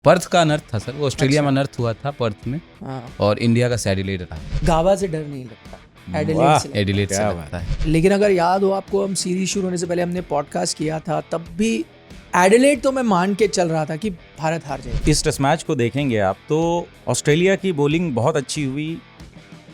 Perth का अनर्थ था सर, वो ऑस्ट्रेलिया में अनर्थ हुआ था पर्थ में, हाँ, और इंडिया का एडिलेड रहा। गावा से डर नहीं लगता, एडिलेड वाह, से लगता है। एडिलेड से क्या लगता है। लेकिन अगर याद हो आपको, हम सीरीज शुरू होने से पहले हमने पॉडकास्ट किया था, तब भी एडिलेड तो मैं मान के चल रहा था कि भारत हार जाएगी। इस टेस्ट मैच को देखेंगे आप तो ऑस्ट्रेलिया की बॉलिंग बहुत अच्छी हुई,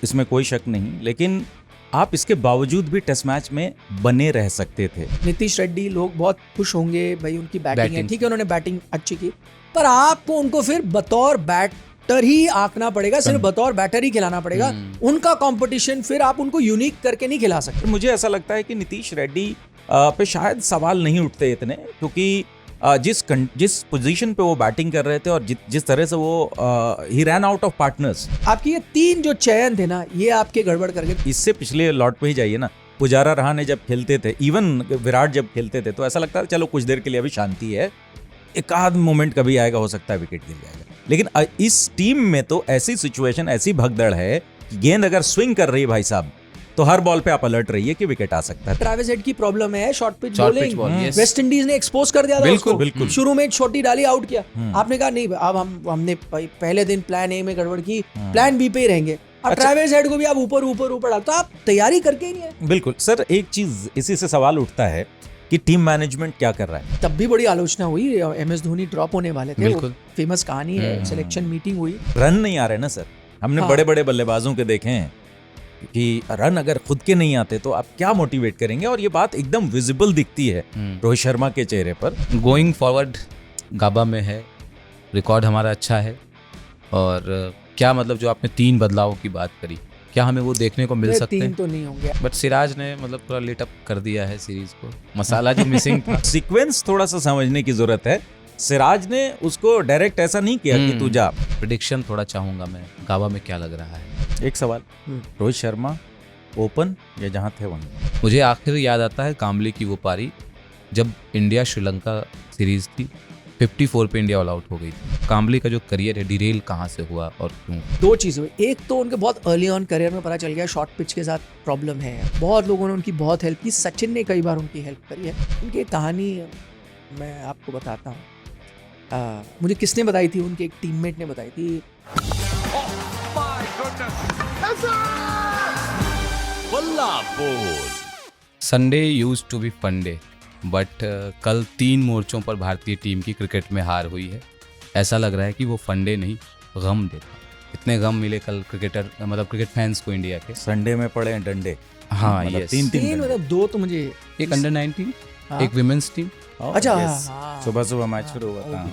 इसमें कोई शक नहीं, लेकिन आप इसके बावजूद भी टेस्ट मैच में बने रह सकते थे। नीतीश रेड्डी, लोग बहुत खुश होंगे भाई, उनकी बैटिंग है, बैटिंग ठीक है, उन्होंने बैटिंग अच्छी की, पर आपको उनको फिर बतौर बैटर ही आंकना पड़ेगा, सिर्फ बतौर बैटर ही खिलाना पड़ेगा। उनका कंपटीशन फिर आप उनको यूनिक करके नहीं खिला सकते। मुझे ऐसा लगता है कि नीतीश रेड्डी पे शायद सवाल नहीं उठते इतने, क्योंकि जिस पोजीशन पे वो बैटिंग कर रहे थे और जिस तरह से वो ही रैन आउट ऑफ पार्टनर्स। आपकी ये 3 जो चयन थे ना, ये आपके गड़बड़ कर गए। इससे पिछले लॉट पे ही जाइए ना, पुजारा रहाणे जब खेलते थे, इवन विराट जब खेलते थे, तो ऐसा लगता था चलो कुछ देर के लिए अभी शांति है, एक आध मोमेंट कभी आएगा, हो सकता है विकेट गिर जाएगा। लेकिन इस टीम में तो ऐसी सिचुएशन, ऐसी भगदड़ है कि गेंद अगर स्विंग कर रही है भाई साहब, तो हर बॉल पे आप अलर्ट रहिए कि विकेट आ सकता है। ट्रेविस हेड की प्रॉब्लम है short pitch Short pitch bowling. ball, yes. West Indies ने एक्सपोज कर दिया था बिल्कुल, उसको। बिल्कुल। शुरू में एक छोटी डाली, आउट किया। आपने कहा नहीं, अब हमने पहले दिन प्लान ए में गड़बड़ की, प्लान बी पे ही रहेंगे। अब अच्छा। ट्रेविस हेड को भी आप ऊपर डालते, आप तैयारी करके ही नहीं है। बिल्कुल सर, एक चीज इसी से सवाल उठता है कि टीम मैनेजमेंट क्या कर रहा है। तब भी बड़ी आलोचना हुई, MS धोनी ड्रॉप होने वाले थे, बिल्कुल। फेमस कहानी है, सिलेक्शन मीटिंग हुई। रन नहीं आ रहे ना सर, हमने हाँ। बड़े बड़े बल्लेबाजों के देखे हैं कि रन अगर खुद के नहीं आते तो आप क्या मोटिवेट करेंगे, और ये बात एकदम विजिबल दिखती है रोहित शर्मा के चेहरे पर। गोइंग फॉरवर्ड गाबा में है, रिकॉर्ड हमारा अच्छा है, और क्या मतलब जो आपने 3 बदलावों की बात करी, क्या हमें वो देखने को मिल सकते 3 हैं? तो नहीं होंगे। बट सिराज ने मतलब पूरा लेट अप कर दिया है सीरीज को, मसाला जो मिसिंग था। सीक्वेंस थोड़ा सा समझने की जरूरत है। सिराज ने उसको डायरेक्ट ऐसा नहीं किया कि तू जा। प्रेडिक्शन थोड़ा चाहूंगा मैं, गाबा में क्या लग रहा है। एक सवाल, रोहित शर्मा ओपन या जहां थे वहीं? मुझे आखिर याद आता है काम्बली की वो पारी जब इंडिया श्रीलंका सीरीज थी, 54 पे इंडिया ऑल आउट हो गई थी। काम्बली का जो करियर है डिरेल कहाँ से हुआ और क्यों? 2 चीज़ हुई। एक तो उनके बहुत अर्ली ऑन करियर में पता चल गया शॉर्ट पिच के साथ प्रॉब्लम है, बहुत लोगों ने उनकी बहुत हेल्प की, सचिन ने कई बार उनकी हेल्प करी है। उनकी एक कहानी मैं आपको बताता हूँ। मुझे किसने बताई थी, उनके एक टीममेट ने बताई थी। संडे यूज टू बी फंडे, बट कल 3 मोर्चों पर भारतीय टीम की क्रिकेट में हार हुई है। ऐसा लग रहा है कि वो फंडे नहीं, गम देता। इतने गम मिले कल क्रिकेटर, मतलब क्रिकेट फैंस को इंडिया के। संडे में पड़े हैं डंडे। हाँ, मतलब yes। 3 तीन मतलब 2 तो मुझे एक अंडर 19, हाँ। एक विमेंस टीम, अच्छा, yes। हाँ। सुबह मैच शुरू हुआ था।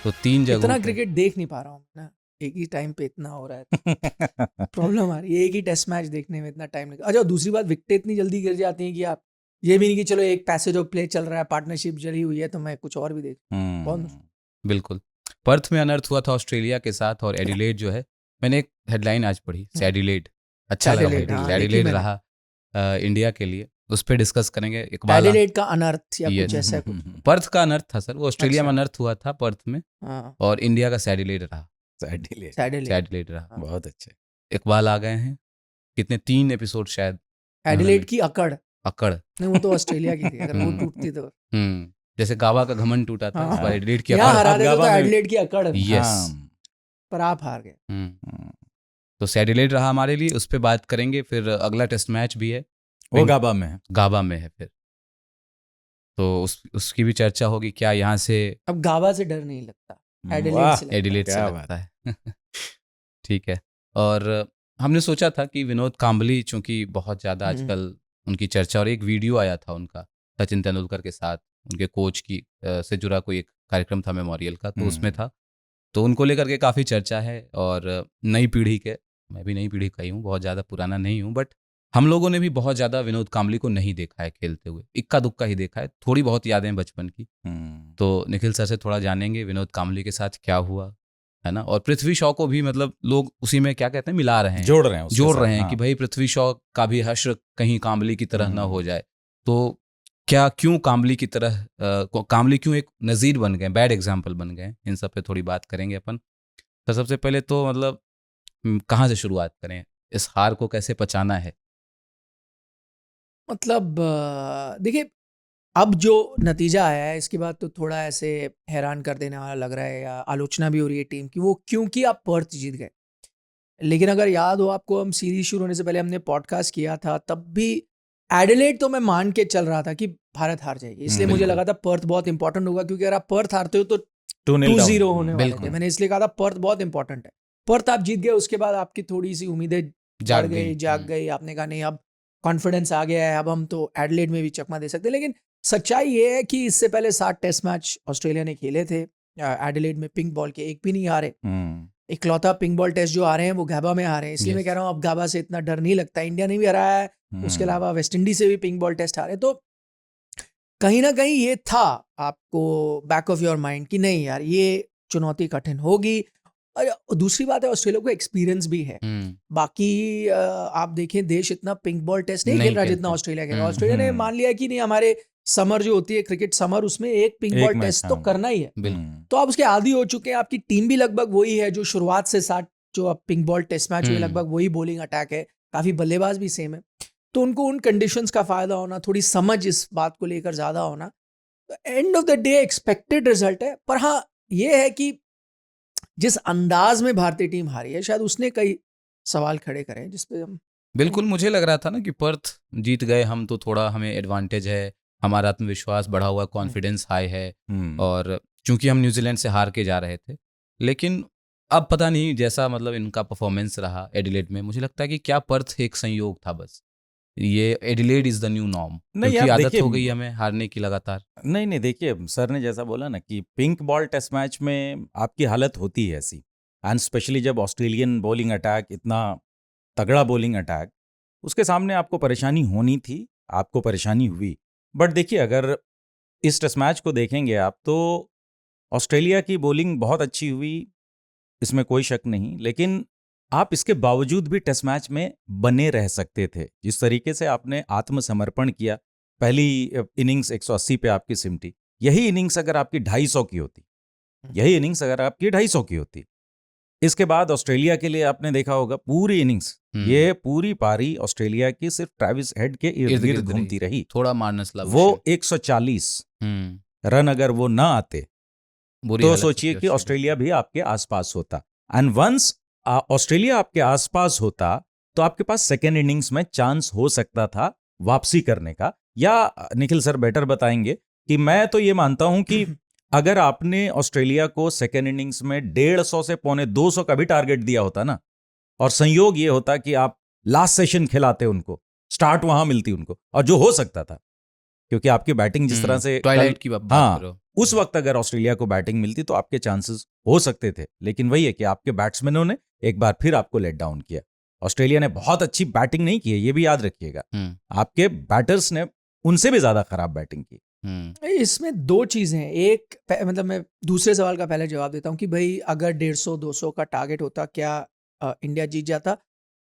तो 3 इतना जगहों पे। क्रिकेट देख नहीं पा रहा हूँ ना, एक ही टाइम पे इतना हो रहा है। प्रॉब्लम आ रही है, एक ही टेस्ट मैच देखने में इतना टाइम लगा। अच्छा, दूसरी बात, विकेट इतनी जल्दी गिर जाती हैं कि आप ये भी नहीं कि चलो एक पैसेज ऑफ प्ले चल रहा है, पार्टनरशिप जली हुई है, तो मैं कुछ और भी देख। कौन? बिल्कुल। पर्थ में अनर्थ हुआ था ऑस्ट्रेलिया के साथ, और एडिलेड जो है, मैंने एक हेडलाइन आज पढ़ी, सैडिलेड, अच्छा लगा सैडिलेड, हाँ, सैडिलेड देखी मैंने। रहा इंडिया के लिए, उस पर डिस्कस करेंगे। इकबाल एडिलेड का अनर्थ या Yes। कुछ ऐसा कुछ। पर्थ का अनर्थ था सर, वो ऑस्ट्रेलिया में अच्छा। अनर्थ हुआ था पर्थ में, हाँ, और इंडिया का सैडिलेड रहा। सैडिलेड, सैडिलेड। रहा। बहुत अच्छे। इकबाल आ गए हैं, कितने 3 एपिसोड शायद। एडिलेड की अकड़ अकड़ नहीं, वो तो ऑस्ट्रेलिया की थी, अगर वो टूटती तो। जैसे गावा का घमंड टूटा था, हाँ। इस बार एडिलेड की यहाँ अकड़। हरा देते तो गावा में- एडिलेड की अकड़, यस। पर आप हार गए। तो सैडिलेड रहा हमारे लिए, उस पर बात करेंगे। फिर अगला टेस्ट मैच भी है, वो गाबा में है। गाबा में है, फिर तो उसकी भी चर्चा होगी। क्या यहाँ से अब गावा से डर नहीं लगता, एडिलेड वाह, से लगता है। एडिलेड से क्या लगता है? ठीक है। और हमने सोचा था कि विनोद काम्बली, चूंकि बहुत ज़्यादा आजकल उनकी चर्चा, और एक वीडियो आया था उनका सचिन तेंदुलकर के साथ, उनके कोच की से जुड़ा कोई एक कार्यक्रम था मेमोरियल का, तो उसमें था, तो उनको लेकर के काफ़ी चर्चा है। और नई पीढ़ी के, मैं भी नई पीढ़ी का ही हूँ, बहुत ज़्यादा पुराना नहीं हूँ, बट हम लोगों ने भी बहुत ज़्यादा विनोद काम्बली को नहीं देखा है खेलते हुए, इक्का दुक्का ही देखा है, थोड़ी बहुत यादें बचपन की। तो निखिल सर से थोड़ा जानेंगे विनोद काम्बली के साथ क्या हुआ है ना, और पृथ्वी शॉ को भी मतलब लोग उसी में क्या कहते हैं, मिला रहे हैं, जोड़ रहे हैं उसके जोड़ साथ, रहे हैं हाँ। कि भाई पृथ्वी शॉ का भी हश्र कहीं काम्बली की तरह ना हो जाए। तो क्या, क्यों काम्बली की तरह काम्बली क्यों एक नज़ीर बन गए, बैड एग्जाम्पल बन गए, इन सब पे थोड़ी बात करेंगे अपन। तो सबसे पहले तो मतलब कहाँ से शुरुआत करें, इस हार को कैसे पचाना है? मतलब देखिए, अब जो नतीजा आया है इसके बाद तो थोड़ा ऐसे हैरान कर देने वाला लग रहा है, या आलोचना भी हो रही है टीम की, वो क्योंकि आप पर्थ जीत गए। लेकिन अगर याद हो आपको, हम सीरीज शुरू होने से पहले हमने पॉडकास्ट किया था, तब भी एडिलेड तो मैं मान के चल रहा था कि भारत हार जाएगी, इसलिए मुझे बिल्कुल। लगा था पर्थ बहुत इंपॉर्टेंट होगा, क्योंकि अगर आप पर्थ हारते हो तो 2-0 2-0 होने वाले बिल्कुल। थे। मैंने इसलिए कहा था पर्थ बहुत इंपॉर्टेंट है। पर्थ आप जीत गए, उसके बाद आपकी थोड़ी सी उम्मीदें जाग बढ़ गई, गई। जाग गई, आपने कहा नहीं अब कॉन्फिडेंस आ गया है, अब हम तो एडिलेड में भी चकमा दे सकते हैं। लेकिन सच्चाई ये है कि इससे पहले 7 टेस्ट मैच ऑस्ट्रेलिया ने खेले थे एडिलेड में, पिंक बॉल के एक भी नहीं हारे। इकलौता पिंक बॉल टेस्ट जो आ रहे हैं वो गाबा में आ रहे हैं, इसलिए मैं Yes. कह रहा हूँ अब गाबा से इतना डर नहीं लगता। इंडिया ने भी हराया है, उसके अलावा वेस्ट इंडीज से भी पिंक बॉल टेस्ट आ रहे हैं, तो कहीं ना कहीं ये था आपको बैक ऑफ योर माइंड कि नहीं यार ये चुनौती कठिन होगी। और दूसरी बात है, ऑस्ट्रेलिया को एक्सपीरियंस भी है। बाकी आप देखें देश इतना पिंक बॉल टेस्ट नहीं नहीं खेल रहा खेलते। जितना ऑस्ट्रेलिया खेल रहा है। ऑस्ट्रेलिया ने मान लिया कि नहीं, हमारे समर जो होती है क्रिकेट समर, उसमें एक पिंक एक बॉल मैच, टेस्ट तो हाँ। करना ही है। बिल्कुल। तो आप उसके आदी हो चुके हैं, आपकी टीम भी लगभग वही है जो शुरुआत से 7 जो अब पिंक बॉल टेस्ट मैच हुए लगभग वही बॉलिंग अटैक है, काफी बल्लेबाज भी सेम है। तो उनको उन कंडीशंस का फायदा होना, थोड़ी समझ इस बात को लेकर ज्यादा होना, end of the day expected result है। पर हाँ ये है कि जिस अंदाज में भारतीय टीम हारी है, शायद उसने कई सवाल खड़े करे जिसपे हम बिल्कुल, मुझे लग रहा था ना कि पर्थ जीत गए हम तो थोड़ा हमें एडवांटेज है, हमारा आत्मविश्वास बढ़ा हुआ, कॉन्फिडेंस हाई है, और चूंकि हम न्यूजीलैंड से हार के जा रहे थे। लेकिन अब पता नहीं जैसा मतलब इनका परफॉर्मेंस रहा एडिलेड में, मुझे लगता है कि क्या पर्थ एक संयोग था बस। ये Adelaide is the new norm, नहीं क्योंकि यार, आदत देखिए, हो गई हमें हारने की लगातार। नहीं देखिए, सर ने जैसा बोला ना कि पिंक बॉल टेस्ट मैच में आपकी हालत होती है ऐसी, एंड स्पेशली जब ऑस्ट्रेलियन बॉलिंग अटैक, इतना तगड़ा बॉलिंग अटैक, उसके सामने आपको परेशानी होनी थी, आपको परेशानी हुई। बट देखिए, अगर इस टेस्ट मैच को देखेंगे आप तो ऑस्ट्रेलिया की बॉलिंग बहुत अच्छी हुई, इसमें कोई शक नहीं, लेकिन आप इसके बावजूद भी टेस्ट मैच में बने रह सकते थे। जिस तरीके से आपने आत्मसमर्पण किया, पहली इनिंग्स 180 पे आपकी सिमटी, यही इनिंग्स अगर आपकी 250 की होती, यही इनिंग्स अगर आपकी 250 की होती, इसके बाद ऑस्ट्रेलिया के लिए आपने देखा होगा पूरी इनिंग्स, ये पूरी पारी ऑस्ट्रेलिया की सिर्फ ट्रेविस हेड के इर्द गिर्द घूमती रही। थोड़ा मारनस ला वो 140 रन अगर वो ना आते तो सोचिए कि ऑस्ट्रेलिया भी आपके आसपास होता। एंड वंस ऑस्ट्रेलिया आपके आसपास होता तो आपके पास सेकेंड इनिंग्स में चांस हो सकता था वापसी करने का। या निखिल सर बेटर बताएंगे कि मैं तो ये मानता हूं कि अगर आपने ऑस्ट्रेलिया को सेकेंड इनिंग्स में 150 से 150 का भी टारगेट दिया होता ना, और संयोग ये होता कि आप लास्ट सेशन खिलाते उनको, स्टार्ट वहां मिलती उनको, और जो हो सकता था क्योंकि आपकी बैटिंग जिस तरह से ट्वाइलाइट की बात करो, उस वक्त अगर ऑस्ट्रेलिया को बैटिंग मिलती तो आपके चांसेस हो सकते थे। लेकिन वही है कि आपके बैट्समैनों ने एक बार फिर आपको लेट डाउन किया। ऑस्ट्रेलिया ने बहुत अच्छी बैटिंग नहीं की है, ये भी याद रखिएगा, आपके बैटर्स ने उनसे भी ज्यादा खराब बैटिंग की। इसमें 2 चीजें हैं। एक मतलब मैं दूसरे सवाल का पहले जवाब देता हूं कि भाई अगर 150-200 का टारगेट होता क्या इंडिया जीत जाता।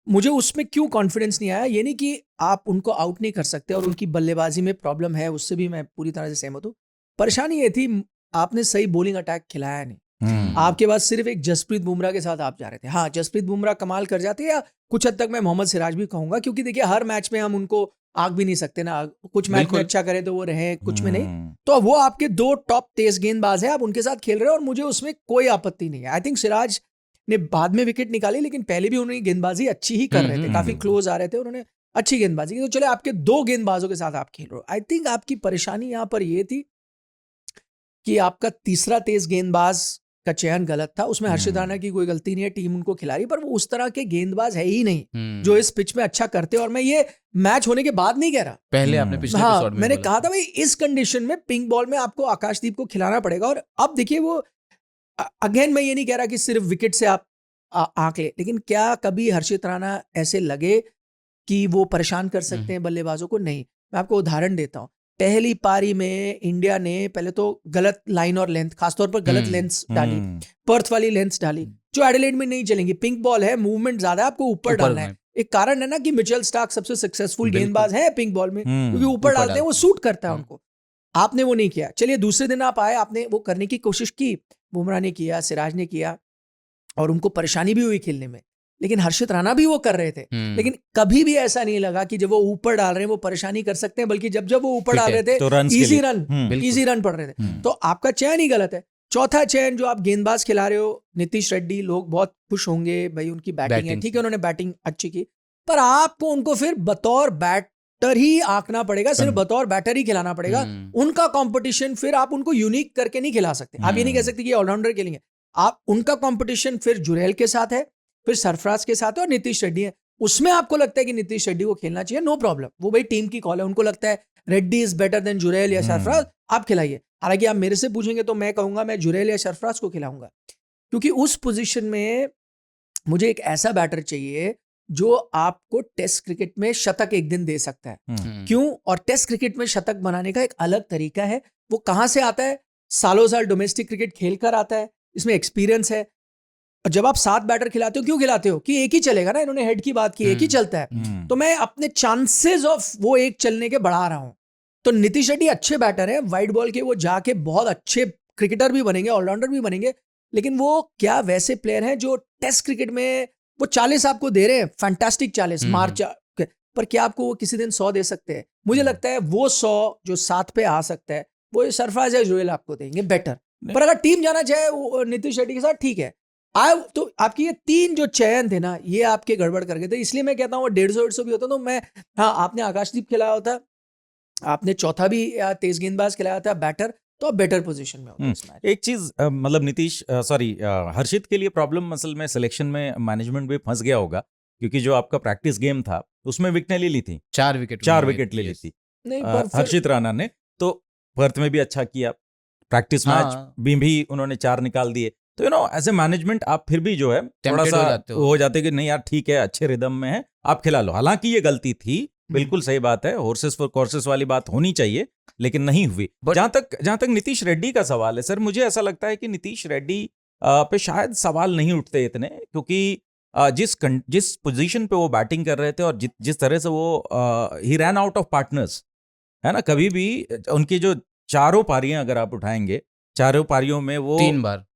मुझे उसमें क्यों कॉन्फिडेंस नहीं आया, ये नहीं कि आप उनको आउट नहीं कर सकते और उनकी बल्लेबाजी में प्रॉब्लम है, उससे भी मैं पूरी तरह से सहमत हूँ। परेशानी ये थी आपने सही बॉलिंग अटैक खिलाया नहीं। आपके पास सिर्फ एक जसप्रीत बुमराह के साथ आप जा रहे थे। हाँ, जसप्रीत बुमराह कमाल कर जाते, या कुछ हद तक मैं मोहम्मद सिराज भी कहूंगा, क्योंकि देखिए हर मैच में हम उनको आग भी नहीं सकते ना, कुछ मैच में अच्छा करे तो वो रहे, कुछ में नहीं। तो वो आपके 2 टॉप तेज गेंदबाज हैं, आप उनके साथ खेल रहे हो और मुझे उसमें कोई आपत्ति नहीं है। आई थिंक सिराज ने बाद में विकेट निकाली, लेकिन पहले भी उन्होंने गेंदबाजी अच्छी ही कर रहे थे, काफी क्लोज आ रहे थे, उन्होंने अच्छी गेंदबाजी की। तो चले आपके 2 गेंदबाजों के साथ आप खेल रहे हो। आई थिंक आपकी परेशानी यहाँ पर ये थी कि आपका तीसरा तेज गेंदबाज का चयन गलत था। उसमें हर्षित राणा की कोई गलती नहीं है, टीम उनको खिला रही, पर वो उस तरह के गेंदबाज है ही नहीं जो इस पिच में अच्छा करते। और मैं ये मैच होने के बाद नहीं कह रहा, पहले आपने पिछले एपिसोड में मैंने कहा था भाई इस कंडीशन में पिंक बॉल में आपको आकाशदीप को खिलाना पड़ेगा। और अब देखिए वो अगेन, मैं ये नहीं कह रहा कि सिर्फ विकेट से आप आंक ले, लेकिन क्या कभी हर्षित राणा ऐसे लगे कि वो परेशान कर सकते हैं बल्लेबाजों को? नहीं। मैं आपको उदाहरण देता हूँ। पहली पारी में इंडिया ने पहले तो गलत लाइन और लेंथ, खासतौर पर गलत लेंथ डाली, पर्थ वाली लेंथ डाली जो एडिलेड में नहीं चलेंगी। पिंक बॉल है, मूवमेंट ज्यादा है, आपको ऊपर डालना है। एक कारण है ना कि मिचेल स्टार्क सबसे सक्सेसफुल गेंदबाज है पिंक बॉल में, क्योंकि ऊपर डालते हैं, वो सूट करता है उनको। आपने वो नहीं किया। चलिए दूसरे दिन आप आए, आपने वो करने की कोशिश की, बुमराह ने किया, सिराज ने किया, और उनको परेशानी भी हुई खेलने में, लेकिन हर्षित राणा भी वो कर रहे थे। लेकिन कभी भी ऐसा नहीं लगा कि जब वो ऊपर डाल रहे हैं वो परेशानी कर सकते हैं, बल्कि जब वो ऊपर डाल रहे थे तो इजी रन पड़ रहे थे। तो आपका चयन ही गलत है। चौथा चयन जो आप गेंदबाज खिला रहे हो नीतीश रेड्डी, लोग बहुत खुश होंगे भाई उनकी बैटिंग है, ठीक है उन्होंने बैटिंग अच्छी की, पर आपको उनको फिर बतौर बैटर ही आंकना पड़ेगा, सिर्फ बतौर बैटर ही खिलाना पड़ेगा। उनका कंपटीशन फिर आप उनको यूनिक करके नहीं खिला सकते। आप ये नहीं कह सकते कि ऑलराउंडर खेलेंगे। आप उनका कंपटीशन फिर जुरैल के साथ है, फिर सरफराज के साथ है और नीतीश रेड्डी है। उसमें आपको लगता है कि नीतीश रेड्डी को खेलना चाहिए, नो प्रॉब्लम, वो भाई टीम की कॉल है। उनको लगता है Reddy is better than Jurel या सरफराज, आप खिलाइए। हालांकि आप मेरे से पूछेंगे तो मैं कहूंगा मैं जुरैल या सरफराज को खिलाऊंगा, क्योंकि उस पोजीशन में मुझे एक ऐसा बैटर चाहिए जो आपको टेस्ट क्रिकेट में शतक एक दिन दे सकता है। क्यों? और टेस्ट क्रिकेट में शतक बनाने का एक अलग तरीका है। वो कहां से आता है? सालों साल डोमेस्टिक क्रिकेट खेल कर आता है, इसमें एक्सपीरियंस है। और जब आप 7 बैटर खिलाते हो, क्यों खिलाते हो? कि एक ही चलेगा ना, इन्होंने हेड की बात की, एक ही चलता है। तो मैं अपने चांसेस ऑफ वो एक चलने के बढ़ा रहा हूं। तो नीतीश रेड्डी अच्छे बैटर हैं, वाइड बॉल के वो जाके बहुत अच्छे क्रिकेटर भी बनेंगे, ऑलराउंडर भी बनेंगे, लेकिन वो क्या वैसे प्लेयर हैं जो टेस्ट क्रिकेट में वो 40 आपको दे रहे हैं, फैंटास्टिक 40 मार्च, पर क्या आपको वो किसी दिन 100 दे सकते हैं? मुझे लगता है वो 100 जो 7 पे आ सकता है वो सरफराज या जुरैल आपको देंगे बेटर। पर अगर टीम जाना चाहे नीतीश रेड्डी के साथ, ठीक है। तो आपकी ये 3 जो चयन थे ना, ये आपके गड़बड़ कर गए थे। इसलिए मैं कहता हूँ 150 भी होता तो मैं, हाँ आपने आकाशदीप खिलाया होता, आपने चौथा भी तेज गेंदबाज खिलाया था बैटर, तो बेटर पोजीशन में होता। एक चीज मतलब नीतीश हर्षित के लिए प्रॉब्लम असल में सिलेक्शन में मैनेजमेंट भी फंस गया होगा, क्योंकि जो आपका प्रैक्टिस गेम था उसमें विकेट ले ली थी, 4 विकेट ले ली थी हर्षित राणा ने। तो पर्थ में भी अच्छा किया, प्रैक्टिस मैच भी उन्होंने 4 निकाल दिए। तो एज ए मैनेजमेंट आप फिर भी जो है थोड़ा सा हो जाते कि नहीं यार ठीक है, अच्छे रिदम में है, आप खिला लो। हालांकि ये गलती थी, बिल्कुल सही बात है, हॉर्सेस फॉर कोर्सेस वाली बात होनी चाहिए, लेकिन नहीं हुई। जहां तक नीतीश रेड्डी का सवाल है सर, मुझे ऐसा लगता है कि नीतीश रेड्डी पे शायद सवाल नहीं उठते इतने, क्योंकि जिस पोजीशन पे वो बैटिंग कर रहे थे और जिस तरह से वो ही रैन आउट ऑफ पार्टनर्स, है ना। कभी भी उनकी जो 4 पारियां अगर आप उठाएंगे, 4 पारियों में वो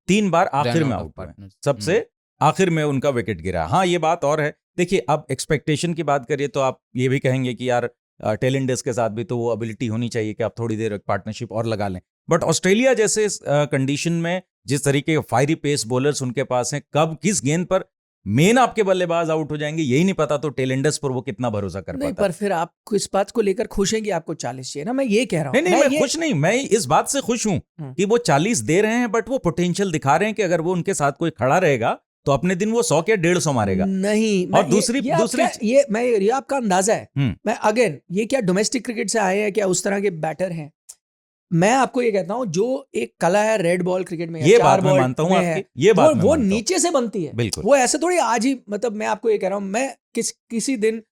3 बार आखिर में आउट हुए, सबसे आखिर में उनका विकेट गिरा। हाँ ये बात और है, देखिए अब एक्सपेक्टेशन की बात करिए तो आप ये भी कहेंगे कि यार टेलेंडर्स के साथ भी तो वो एबिलिटी होनी चाहिए कि आप थोड़ी देर पार्टनरशिप और लगा लें। बट ऑस्ट्रेलिया जैसे कंडीशन में जिस तरीके के फायरी पेस बॉलर्स उनके पास हैं, कब किस गेंद पर मेन आपके बल्लेबाज आउट हो जाएंगे यही नहीं पता, तो टेलेंडर्स पर वो कितना भरोसा कर पाता। पर फिर आप इस बात को लेकर खुश हैं कि आपको 40 चाहिए ना? मैं ये कह रहा हूँ। नहीं, मैं खुश नहीं, मैं इस बात से खुश हूं कि वो 40 दे रहे हैं, बट वो पोटेंशियल दिखा रहे हैं कि अगर वो उनके साथ कोई खड़ा रहेगा तो अपने दिन वो 100 के 150 मारेगा। नहीं, और दूसरी ये आपका अंदाजा है। मैं अगेन, ये क्या डोमेस्टिक क्रिकेट से आए हैं क्या, उस तरह के बैटर हैं? मैं आपको ये कहता हूं, जो एक कला है रेड बॉल क्रिकेट में, ये बात मैं मानता हूं आपकी, ये बात वो नीचे से बनती है, बिल्कुल। वो ऐसे थोड़ी आज ही, मतलब मैं आपको ये कह रहा हूं, मैं किसी दिन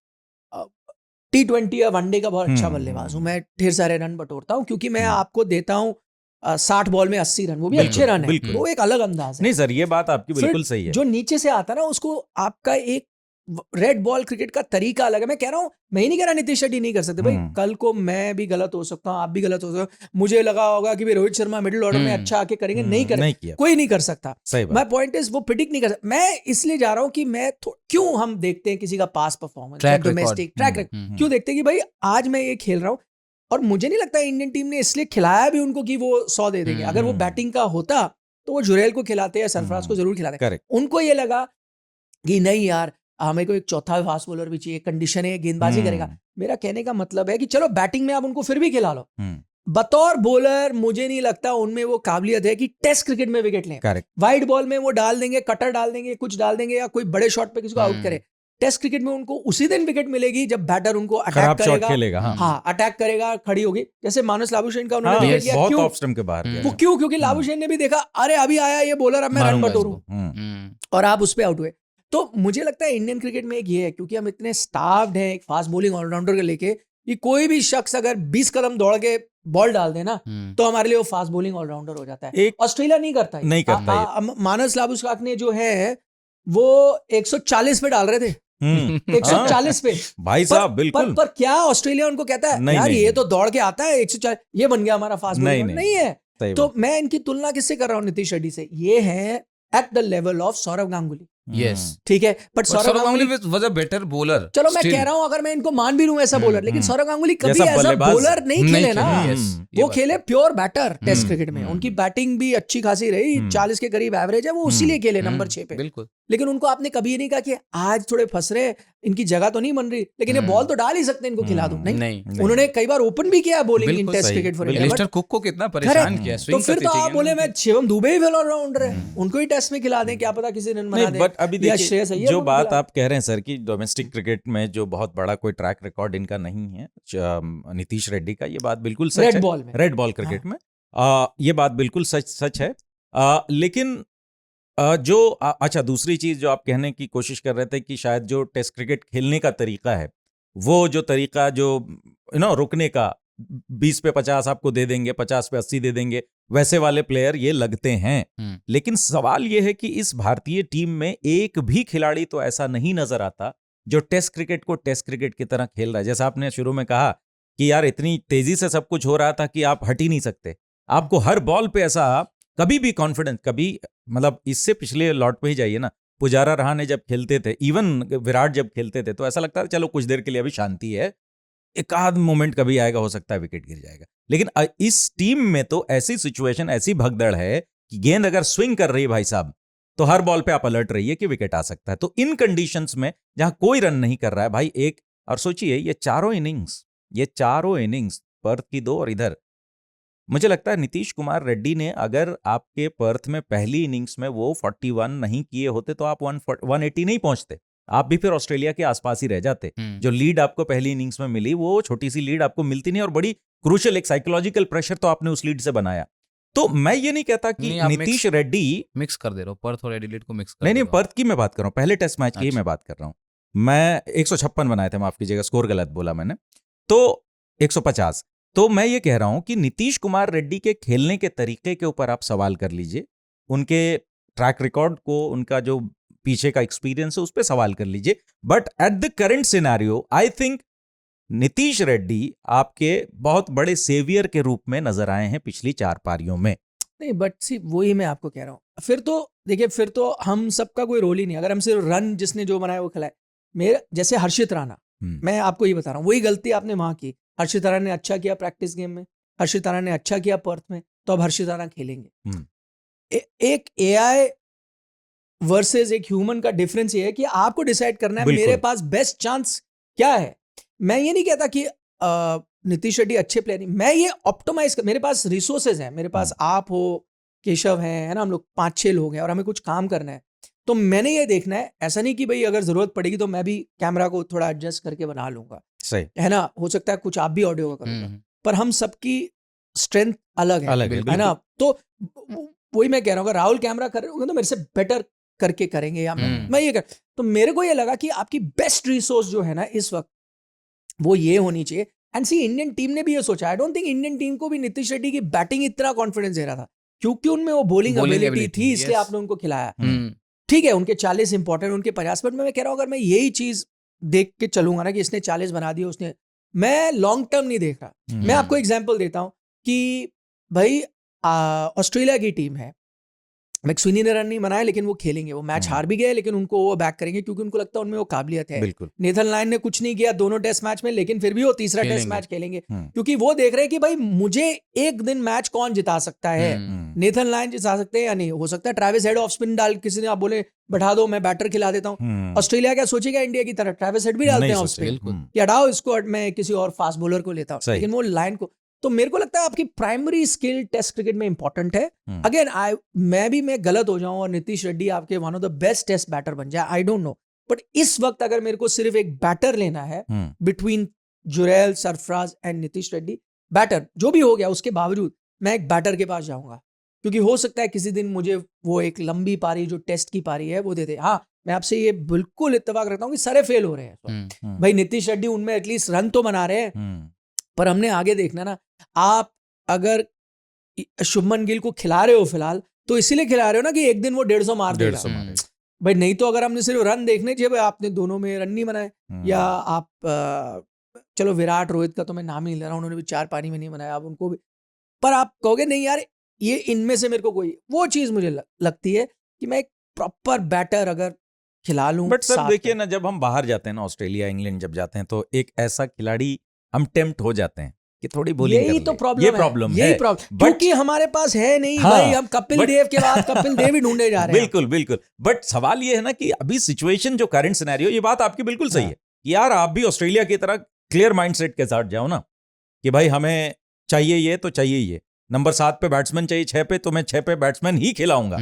T20 या वनडे का बहुत अच्छा बल्लेबाज हूं, मैं ढेर सारे रन बटोरता हूं, क्योंकि मैं आपको देता हूं 60 बॉल में 80 रन, वो भी अच्छे रन है, वो एक अलग अंदाज है। नहीं सर, ये बात आपकी बिल्कुल सही है। जो नीचे से आता है ना, उसको आपका एक रेड बॉल क्रिकेट का तरीका अलग है। मैं कह रहा हूं, मैं ही नहीं कह रहा नीतीश रेड्डी नहीं कर सकते भाई, कल को मैं भी गलत हो सकता हूं, आप भी गलत हो सकते हो, मुझे लगा होगा कि भाई रोहित शर्मा मिडिल ऑर्डर में अच्छा आके करेंगे, नहीं करेंगे, कोई नहीं कर सकता। माय पॉइंट इज वो प्रेडिक्ट नहीं कर सकता। मैं इसलिए जा रहा हूं कि मैं क्यों हम देखते हैं किसी का पास परफॉर्मेंस, डोमेस्टिक ट्रैक रिकॉर्ड क्यों देखते हैं कि भाई आज मैं ये खेल रहा हूं, और मुझे नहीं लगता इंडियन टीम ने इसलिए खिलाया भी उनको कि वो 100 दे देंगे। अगर वो बैटिंग का होता तो वो जुरैल को खिलाते या सरफराज को जरूर खिलाते। उनको ये लगा कि नहीं यार, हमें को एक चौथा फास्ट बॉलर भी चाहिए, कंडीशन है, गेंदबाजी करेगा। मेरा कहने का मतलब है कि चलो बैटिंग में आप उनको फिर भी खिला लो, बतौर बॉलर मुझे नहीं लगता उनमें वो काबिलियत है कि टेस्ट क्रिकेट में विकेट लें। वाइड बॉल में वो डाल देंगे, कटर डाल देंगे, कुछ डाल देंगे, या कोई बड़े शॉट पे किसी को आउट करे। टेस्ट क्रिकेट में उनको उसी दिन विकेट मिलेगी जब बैटर उनको अटैक करेगा, हाँ अटैक करेगा, खड़ी होगी। जैसे मानस लाबुशेन का उन्होंने विकेट लिया, क्यों? ऑफ स्टंप के बाहर वो क्योंकि लाबुशेन ने भी देखा, अरे अभी आया ये बॉलर, अब मैं रन बटोरूं, और आप उस पर आउट हुए। तो मुझे लगता है इंडियन क्रिकेट में एक ये है, क्योंकि हम इतने स्टाफ्ड हैं एक फास्ट बॉलिंग ऑलराउंडर के लेके, कि कोई भी शख्स अगर 20 कदम दौड़ के बॉल डाल दे ना, तो हमारे लिए वो फास्ट बॉलिंग ऑलराउंडर हो जाता है। ऑस्ट्रेलिया नहीं करता, मानस लाबुशेन ने जो है वो 140 पे डाल रहे थे, 140 पे भाई साहब, बिल्कुल। पर क्या ऑस्ट्रेलिया उनको कहता है यार ये तो दौड़ के आता है 140, ये बन गया हमारा फास्ट बॉलिंग? नहीं है। तो मैं इनकी तुलना किससे कर रहा हूँ? नीतीश रेड्डी से। ये है at the level of Sourav Ganguly. Yes ठीक है, but Sourav Sourav Ganguly Ganguly was a better bowler चलो मैं कह रहा हूँ अगर मैं इनको मान भी लूं ऐसा बॉलर, लेकिन सौरव गांगुली कभी जैसा एज अ बल्लेबाज बॉलर नहीं खेले ना, ये वो बात खेले है। प्योर बैटर टेस्ट क्रिकेट में, उनकी बैटिंग भी अच्छी खासी रही, 40 के करीब एवरेज है, वो इसीलिए खेले नंबर 6 पे। बिल्कुल लेकिन उनको आपने कभी ये नहीं कहा कि आज थोड़े फंस रहे, इनकी जगह तो नहीं बन रही, लेकिन ये बॉल तो डाल ही सकते हैं, इनको खिला दूं। नहीं, उन्होंने कई बार ओपन भी किया बॉलिंग इन बिल्कुल टेस्ट सही। क्रिकेट फॉर बिल्कुल। इंडिया। मिस्टर कुक को कितना परेशान किया, तो स्विंग फिर करती तो थी आप गेंद बोले उनकी। मैं शिवम दुबे ही ऑलराउंडर है, उनको ही टेस्ट में खिला दें, क्या पता किसी दिन बना दें। बट अभी या श्रेयस देखिए अय्यर जो को बात खिला आप कह रहे हैं सर कि डोमेस्टिक क्रिकेट में जो बहुत बड़ा कोई ट्रैक रिकॉर्ड इनका नहीं है नीतीश रेड्डी का, ये बात बिल्कुल सच रेड है। बॉल में, रेड बॉल क्रिकेट में ये बात बिल्कुल सच है। लेकिन अच्छा दूसरी चीज जो आप कहने की कोशिश कर रहे थे कि शायद जो टेस्ट क्रिकेट खेलने का तरीका है, वो जो तरीका जो रुकने का 20 पे 50 आपको दे देंगे, 50 पे 80 दे देंगे, वैसे वाले प्लेयर ये लगते हैं। लेकिन सवाल ये है कि इस भारतीय टीम में एक भी खिलाड़ी तो ऐसा नहीं नजर आता जो टेस्ट क्रिकेट को टेस्ट क्रिकेट की तरह खेल रहा है। जैसा आपने शुरू में कहा कि यार इतनी तेजी से सब कुछ हो रहा था कि आप हट ही नहीं सकते, आपको हर बॉल पे ऐसा कभी भी कॉन्फिडेंस, कभी मतलब इससे पिछले लॉट पे ही जाइए ना, पुजारा रहाणे जब खेलते थे, इवन विराट जब खेलते थे, तो ऐसा लगता था चलो कुछ देर के लिए अभी शांति है, एक आध मोमेंट कभी आएगा, हो सकता है विकेट गिर जाएगा। लेकिन इस टीम में तो ऐसी सिचुएशन, ऐसी भगदड़ है कि गेंद अगर स्विंग कर रही है भाई साहब, तो हर बॉल पे आप अलर्ट रहिए कि विकेट आ सकता है। तो इन कंडीशंस में जहां कोई रन नहीं कर रहा है भाई, एक और सोचिए ये चारों इनिंग्स पर्थ की 2 और इधर, मुझे लगता है नीतीश कुमार रेड्डी ने अगर आपके पर्थ में पहली इनिंग्स में वो 41 नहीं किए होते तो आप 180 नहीं पहुंचते, आप भी फिर ऑस्ट्रेलिया के आसपास ही रह जाते। जो लीड आपको पहली इनिंग्स में मिली, वो छोटी सी लीड आपको मिलती नहीं, और बड़ी क्रूशियल एक साइकोलॉजिकल प्रेशर तो आपने उस लीड से बनाया। तो मैं ये नहीं कहता कि नीतीश रेड्डी मिक्स कर दे रहा हूं, पर्थ और एडिलेड को मिक्स कर नहीं, पर्थ की मैं बात कर रहा हूं, पहले टेस्ट मैच की मैं बात कर रहा हूं। मैं 156 बनाए थे, माफ कीजिएगा, स्कोर गलत बोला मैंने, तो 150। तो मैं ये कह रहा हूं कि नीतीश कुमार रेड्डी के खेलने के तरीके के ऊपर आप सवाल कर लीजिए, उनके ट्रैक रिकॉर्ड को, उनका जो पीछे का एक्सपीरियंस है उस पर सवाल कर लीजिए, but at the current scenario I think Nitish Reddy आपके बहुत बड़े सेवियर के रूप में नजर आए हैं पिछली 4 पारियों में। नहीं, बट सी वही मैं आपको कह रहा हूँ, फिर तो देखिए, फिर तो हम सबका कोई रोल ही नहीं, अगर हम सिर्फ रन जिसने जो बनाया वो खिलाए। मेरा जैसे हर्षित राणा, मैं आपको ये बता रहा हूँ, वही गलती आपने वहां की। हर्षित राणा ने अच्छा किया प्रैक्टिस गेम में, हर्षित राणा ने अच्छा किया पर्थ में, तो अब हर्षित राणा खेलेंगे। एक एआई वर्सेस एक ह्यूमन का डिफरेंस ये है कि आपको डिसाइड करना है मेरे पास बेस्ट चांस क्या है। मैं ये नहीं कहता कि नीतीश रेड्डी अच्छे प्लेयर नहीं, मैं ये ऑप्टिमाइज कर, मेरे पास रिसोर्सेज हैं, मेरे पास आप हो, केशव है ना, हम लोग 5-6 लोग हैं और हमें कुछ काम करना है, तो मैंने ये देखना है, ऐसा नहीं कि भाई अगर जरूरत पड़ेगी तो मैं भी कैमरा को थोड़ा एडजस्ट करके बना लूंगा, सही है ना, हो सकता है कुछ आप भी ऑडियो का करोगे, पर हम सबकी स्ट्रेंथ अलग है ना। तो वही मैं कह रहा हूँ, अगर राहुल कैमरा कर रहे होंगे तो मेरे से बेटर करके करेंगे, या मैं ये कर, तो मेरे को ये लगा कि आपकी बेस्ट रिसोर्स जो है ना इस वक्त, वो ये होनी चाहिए। एंड सी, इंडियन टीम ने भी ये सोचा, I don't think Indian team को भी नीतीश रेड्डी की बैटिंग इतना कॉन्फिडेंस दे रहा था, क्योंकि उनमें वो बॉलिंग एबिलिटी थी, इसलिए आपने उनको खिलाया। ठीक है, उनके 40 इंपॉर्टेंट, उनके 50, बट मैं कह रहा हूँ अगर मैं यही चीज देख के चलूंगा ना कि इसने 40 बना दिए, उसने, मैं लॉन्ग टर्म नहीं देख रहा। मैं आपको एग्जाम्पल देता हूँ कि भाई ऑस्ट्रेलिया की टीम है, मैक्सवेनी ने रन नहीं बनाया, लेकिन वो खेलेंगे, वो मैच हार भी गए, लेकिन उनको वो बैक करेंगे क्योंकि उनको लगता है उनमें वो काबिलियत है। नेथन लायन ने कुछ नहीं किया दोनों टेस्ट मैच में, लेकिन फिर भी वो तीसरा टेस्ट मैच खेलेंगे, क्योंकि वो देख रहे हैं कि भाई मुझे एक दिन मैच कौन जिता सकता है। नेथन लायन जिता सकते हैं या नहीं, हो सकता है ट्रैविस हेड ऑफ स्पिन डाल, किसी ने आप बोले बैठा दो, मैं बैटर खिला देता हूँ। ऑस्ट्रेलिया क्या सोचेगा इंडिया की तरह, ट्रैविस हेड भी डालते हैं ऑफ स्पिन कि हटाओ इसको, मैं किसी और फास्ट बॉलर को लेता हूँ, लेकिन वो लायन को, तो मेरे को लगता है आपकी प्राइमरी स्किल टेस्ट क्रिकेट में इंपॉर्टेंट है। अगेन मैं गलत हो जाऊं और नीतीश रेड्डी आपके one of the best test batter बन जाए, आई डोंट नो, बट इस वक्त अगर मेरे को सिर्फ एक बैटर लेना है between Jurel, Sarfaraz and Nitish Reddy, batter जो भी हो गया उसके बावजूद मैं एक बैटर के पास जाऊंगा, क्योंकि हो सकता है किसी दिन मुझे वो एक लंबी पारी जो टेस्ट की पारी है वो दे दे। हाँ, मैं आपसे ये बिल्कुल इत्तेफाक रखता हूँ कि सारे फेल हो रहे हैं भाई, नीतीश रेड्डी उनमें एटलीस्ट रन तो बना रहे हैं, पर हमने आगे देखना ना। आप अगर शुभमन गिल को खिला रहे हो फिलहाल, तो इसीलिए खिला रहे हो ना कि एक दिन वो 150 मार देगा भाई, नहीं तो अगर हमने सिर्फ रन देखने चाहिए भाई, आपने दोनों में रन नहीं बनाए, या आप चलो विराट रोहित का तो मैं नाम ही नहीं ले रहा, उन्होंने भी 4 पारी में नहीं बनाया, आप उनको भी, पर आप कहोगे नहीं यार ये इनमें से मेरे को कोई वो चीज मुझे लगती है कि मैं एक प्रॉपर बैटर अगर खिला लूं। बट सर साथ देखिए में। ना, जब हम बाहर जाते हैं ना, ऑस्ट्रेलिया इंग्लैंड जब जाते हैं, तो एक ऐसा खिलाड़ी हम टेम्प्ट हो जाते हैं कि थोड़ी बॉलिंग कर यही ले। तो प्रॉब्लम ये है, प्रॉब्लम यही है। प्रॉब्लम, But- क्योंकि हमारे पास है नहीं हाँ, भाई, हम कपिल but- देव के बाद कपिल देव ही ढूंढे जा रहे हैं। बिल्कुल बिल्कुल। बट सवाल ये है ना कि अभी सिचुएशन जो करंट सिनेरियो, ये बात आपकी बिल्कुल सही हाँ। है कि यार आप भी ऑस्ट्रेलिया की तरह क्लियर माइंडसेट के साथ जाओ ना, कि भाई हमें चाहिए ये तो चाहिए ये, नंबर 7 पे बैट्समैन चाहिए, 6 पे तो मैं 6 पे बैट्समैन ही खिलाऊंगा।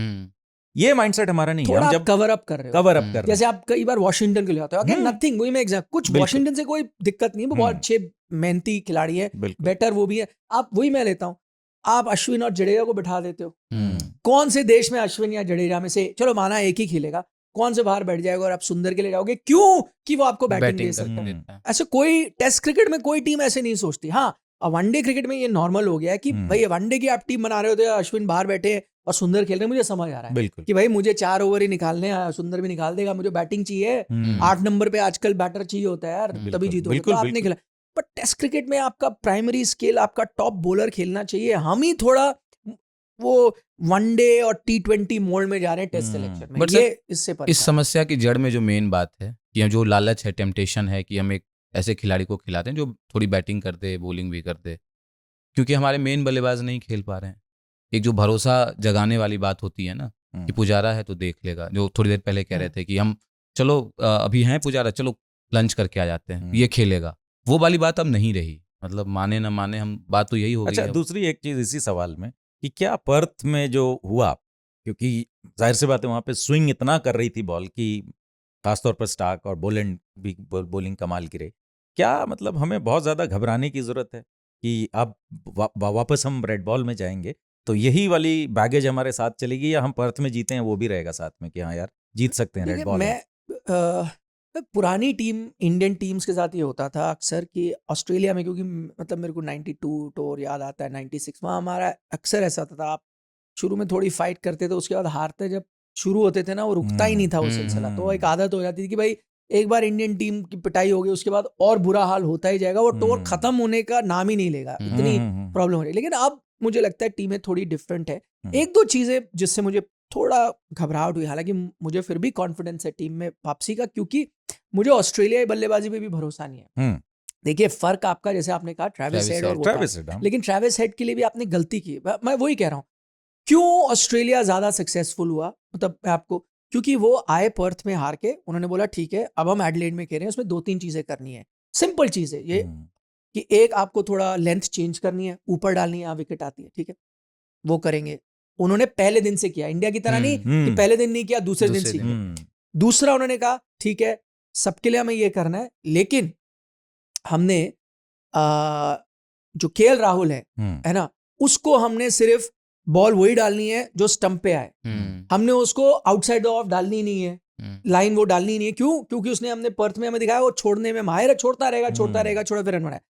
ये माइंडसेट हमारा नहीं है। थोड़ा हम आप जब कवर अप कर रहे हो, कवर अप कर रहे जैसे आप कई बार वॉशिंगटन के लिए आते हो, अगेन हम्म। नथिंग, वही मैं एग्जैक्ट, कुछ बिल्कुल। वॉशिंगटन से कोई दिक्कत नहीं है, वो बहुत हम्म। अच्छे मेहनती खिलाड़ी है, हैं, बिल्कुल। बेटर वो भी है। आप वही मैं लेता हूँ, आप अश्विन और जडेजा को बिठा देते हो, हम्म। कौन से देश में अश्विन या जडेजा में से, चलो माना एक ही खेलेगा, कौन से बाहर बैठ जाएगा और आप सुंदर के लिए जाओगे, क्यों कि वो आपको बैटिंग दे सकता है। देता है। ऐसे कोई टेस्ट क्रिकेट में कोई टीम ऐसे नहीं सोचती। हाँ, वनडे क्रिकेट में ये नॉर्मल हो गया है कि भाई वनडे की आप टीम बना रहे होते हो, अश्विन बाहर बैठे हैं और सुंदर खेल रहे हैं, मुझे समझ आ रहा है बिल्कुल। कि भाई मुझे 4 ओवर ही निकालने हैं, सुंदर भी निकाल देगा, मुझे बैटिंग चाहिए, 8 नंबर पे आजकल बैटर चाहिए होता है यार, तभी जीतोगे। बिल्कुल, तो आपने खेला, बट टेस्ट क्रिकेट में आपका प्राइमरी स्किल आपका टॉप बॉलर खेलना चाहिए। हम ही थोड़ा वो वनडे और T20 मोड में जा रहे हैं टेस्ट सिलेक्शन में। But ये सर, इससे इस परेशान। समस्या की जड़ में जो मेन बात है कि हम जो लालच है, टेम्पटेशन है कि हम एक ऐसे खिलाड़ी को खिलाते हैं जो थोड़ी बैटिंग कर दे, बॉलिंग भी कर दे, क्योंकि हमारे मेन बल्लेबाज नहीं खेल पा रहे हैं। एक जो भरोसा जगाने वाली बात होती है ना कि पुजारा है तो देख लेगा, जो थोड़ी देर पहले कह रहे थे कि हम चलो अभी हैं पुजारा, चलो लंच करके आ जाते हैं, ये खेलेगा, वो वाली बात अब नहीं रही। मतलब माने ना माने, हम बात तो यही हो गई अच्छा, है। दूसरी एक चीज इसी सवाल में कि क्या पर्थ में जो हुआ, क्योंकि जाहिर सी बात है वहां पे स्विंग इतना कर रही थी बॉल की, खासतौर पर स्टार्क और बोलैंड भी बॉलिंग कमाल की रही, क्या मतलब हमें बहुत ज्यादा घबराने की जरूरत है कि अब वापस हम रेड बॉल में जाएंगे तो यही वाली बैगेज हमारे साथ चलेगी, या हम पर्थ में जीते हैं वो भी रहेगा साथ में कि हाँ यार जीत सकते हैं रेड बॉल में? पुरानी टीम इंडियन टीम्स के साथ ये होता था अक्सर कि ऑस्ट्रेलिया में, क्योंकि मतलब मेरे को 92 टूर याद आता है, 96 वहाँ हमारा अक्सर ऐसा होता था, आप शुरू में थोड़ी फाइट करते थे, उसके बाद हारते जब शुरू होते थे ना, वो रुकता ही नहीं था वो सिलसिला। तो एक आदत हो जाती थी कि भाई एक बार इंडियन टीम की पिटाई हो गई, उसके बाद और बुरा हाल होता ही जाएगा, वो टूर खत्म होने का नाम ही नहीं लेगा, इतनी प्रॉब्लम हो रही है। लेकिन अब मुझे लगता है टीमें थोड़ी डिफरेंट है। एक दो चीजें जिससे मुझे थोड़ा घबराहट हुई, हालांकि मुझे फिर भी कॉन्फिडेंस है टीम में वापसी का, क्योंकि मुझे ऑस्ट्रेलियाई बल्लेबाजी पे भी भरोसा नहीं है। देखिए फर्क आपका, जैसे आपने कहा ट्रेविस हेड और वो था, लेकिन ट्रेविस हेड के लिए भी आपने गलती की। मैं वही कह रहा हूँ, क्यों ऑस्ट्रेलिया ज्यादा सक्सेसफुल हुआ, मतलब आपको, क्योंकि वो आए पर्थ में हार के, उन्होंने बोला ठीक है अब हम एडिलेड में खेल रहे हैं, उसमें 2-3 चीजें करनी है, सिंपल चीज है ये कि एक आपको थोड़ा लेंथ चेंज करनी है, ऊपर डालनी है, विकेट आती है, ठीक है, वो करेंगे। उन्होंने पहले दिन से किया, इंडिया की तरह नहीं कि पहले दिन नहीं किया दूसरे दिन सीख गए। दूसरा उन्होंने कहा ठीक है सबके लिए हमें ये करना है, लेकिन हमने जो केएल राहुल है ना, उसको हमने सिर्फ बॉल वही डालनी है जो स्टंप पे आए, हमने उसको आउटसाइड द ऑफ डालनी नहीं है, लाइन वो डालनी नहीं है। क्यों? क्योंकि उसने हमने पर्थ में हमें दिखाया वो छोड़ने में माहिर है, छोड़ता रहेगा छोड़ा फिर रन बनाया।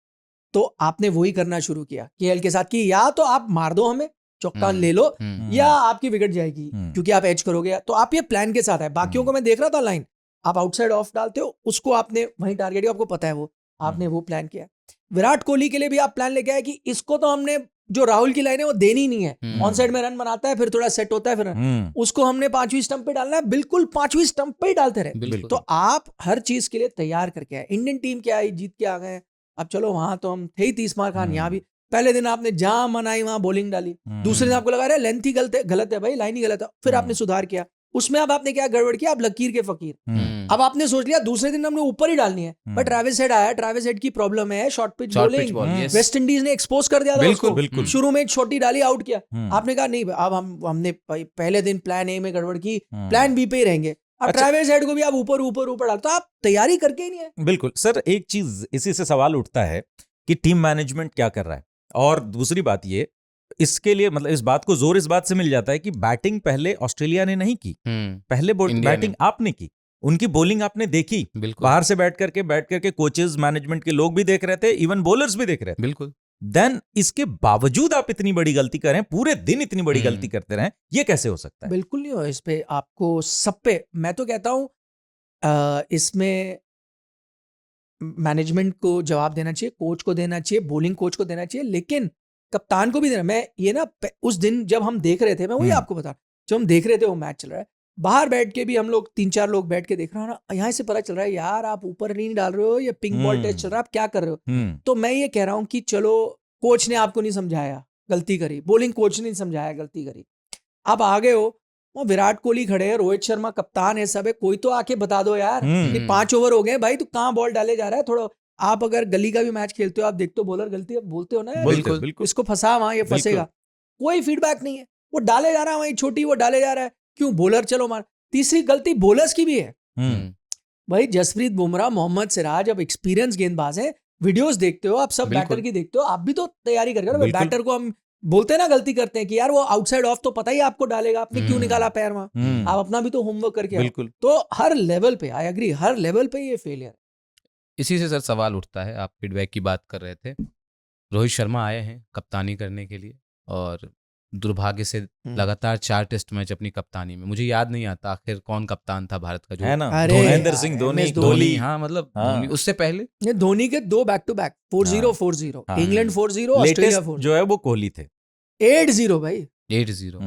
तो आपने वही करना शुरू किया केएल के साथ कि या तो आप मार दो हमें, चौका ले लो, या आपकी विकेट जाएगी क्योंकि आप एज करोगे। तो आप ये प्लान के साथ है। बाकियों को मैं देख रहा था लाइन, आप आउटसाइड ऑफ डालते हो, उसको आपने वहीं टारगेट किया, आपको पता है वो, आपने वो प्लान किया। विराट कोहली के लिए भी आप प्लान लेके आए कि इसको तो हमने जो राहुल की लाइन है वो देनी नहीं है, ऑन साइड में रन बनाता है, फिर थोड़ा सेट होता है, फिर उसको हमने 5वीं स्टंप पे डालना है, बिल्कुल 5वीं स्टंप पे ही डालते रहे। तो आप हर चीज के लिए तैयार करके आए। इंडियन टीम क्या है, जीत के आ गए, अब चलो वहां तो हम थे ही 30 मार खान, यहाँ भी पहले दिन आपने जहां मनाई वहां बॉलिंग डाली, दूसरे दिन आपको लगा रहा है लेंथ ही गलत है भाई, लाइन ही गलत है, फिर आपने सुधार किया, उसमें अब आपने क्या गड़बड़ किया, आप लकीर के फकीर। अब आपने सोच लिया दूसरे दिन हमने ऊपर ही डालनी है, बट ट्रेविस हेड आया, ट्रेविस हेड की प्रॉब्लम है short pitch bowling, West Indies ने एक्सपोज कर दिया था उसको, शुरू में छोटी डाली, आउट किया। आपने कहा नहीं अब हमने पहले दिन प्लान ए में गड़बड़ की, प्लान बी पे ही रहेंगे। अब ट्रेविस हेड को भी आप ऊपर डालते, आप तैयारी करके ही नहीं है। बिल्कुल सर, एक चीज इसी से सवाल उठता है कि टीम मैनेजमेंट क्या कर रहा है, और दूसरी बात ये, इसके लिए मतलब इस बात को जोर इस बात से मिल जाता है कि बैटिंग पहले ऑस्ट्रेलिया ने नहीं की, पहले बैटिंग आपने की, उनकी बॉलिंग आपने देखी, बाहर से बैठ करके कोचेस मैनेजमेंट के लोग भी देख रहे थे, इवन बॉलर्स भी देख रहे थे। बिल्कुल। देन इसके बावजूद आप इतनी बड़ी गलती करें, पूरे दिन इतनी बड़ी गलती करते रहें, ये कैसे हो सकता है? बिल्कुल नहीं हो। इस पे आपको सब पे मैं तो कहता हूं इसमें मैनेजमेंट को जवाब देना चाहिए, कोच को देना चाहिए, बॉलिंग कोच को देना चाहिए, लेकिन कप्तान को भी देना। मैं ये ना उस दिन जब हम देख रहे थे, मैं वही आपको बता, जब हम देख रहे थे वो मैच चल रहा है, बाहर बैठ के भी हम लोग 3-4 लोग बैठ के देख रहे हो ना, यहाँ से पता चल रहा है यार आप ऊपर नहीं डाल रहे हो, ये पिंक बॉल टेस्ट चल रहा है, आप क्या कर रहे हो। तो मैं ये कह रहा हूँ कि चलो कोच ने आपको नहीं समझाया, गलती करी, बॉलिंग कोच ने नहीं समझाया, गलती करी, आप आगे हो, वो विराट कोहली खड़े हैं, रोहित शर्मा कप्तान है, सब है, कोई तो आके बता दो यार कि 5 ओवर हो गए भाई, तू कहाँ बॉल डाले जा रहा है। थोड़ा आप अगर गली का भी मैच खेलते हो, आप देखते हो बॉलर गलती, आप बोलते हो ना यार, बिल्कुल इसको फंसा वहां, ये फंसेगा, कोई फीडबैक नहीं है, वो डाले जा रहा है वहीं छोटी, वो डाले जा रहा है, क्यों बॉलर चलो मार। तीसरी गलती बॉलर्स की भी है भाई, जसप्रीत बुमराह, मोहम्मद सिराज, अब एक्सपीरियंस गेंदबाज है, वीडियोस देखते हो आप, सब बैटर की देखते हो, आप भी तो तैयारी करके, बैटर को हम बोलते हैं ना गलती करते हैं कि यार वो आउटसाइड ऑफ तो पता ही आपको डालेगा, आपने क्यों निकाला पैर वहां, आप अपना भी तो होमवर्क करके आओ। तो हर लेवल पे, आई एग्री, हर लेवल पे ये फेलियर है। इसी से सर सवाल उठता है, आप फीडबैक की बात कर रहे थे, रोहित शर्मा आए हैं कप्तानी करने के लिए और दुर्भाग्य से लगातार 4 टेस्ट मैच अपनी कप्तानी में, मुझे याद नहीं आता आखिर कौन कप्तान था भारत का जो है ना, अरे महेंद्र सिंह धोनी, धोनी, हाँ मतलब धोनी, उससे पहले ये धोनी के 2 back to back 4-0 4-0, England 4-0, Australia 4-0, जो है वो कोहली थे 8-0 भाई, 8-0।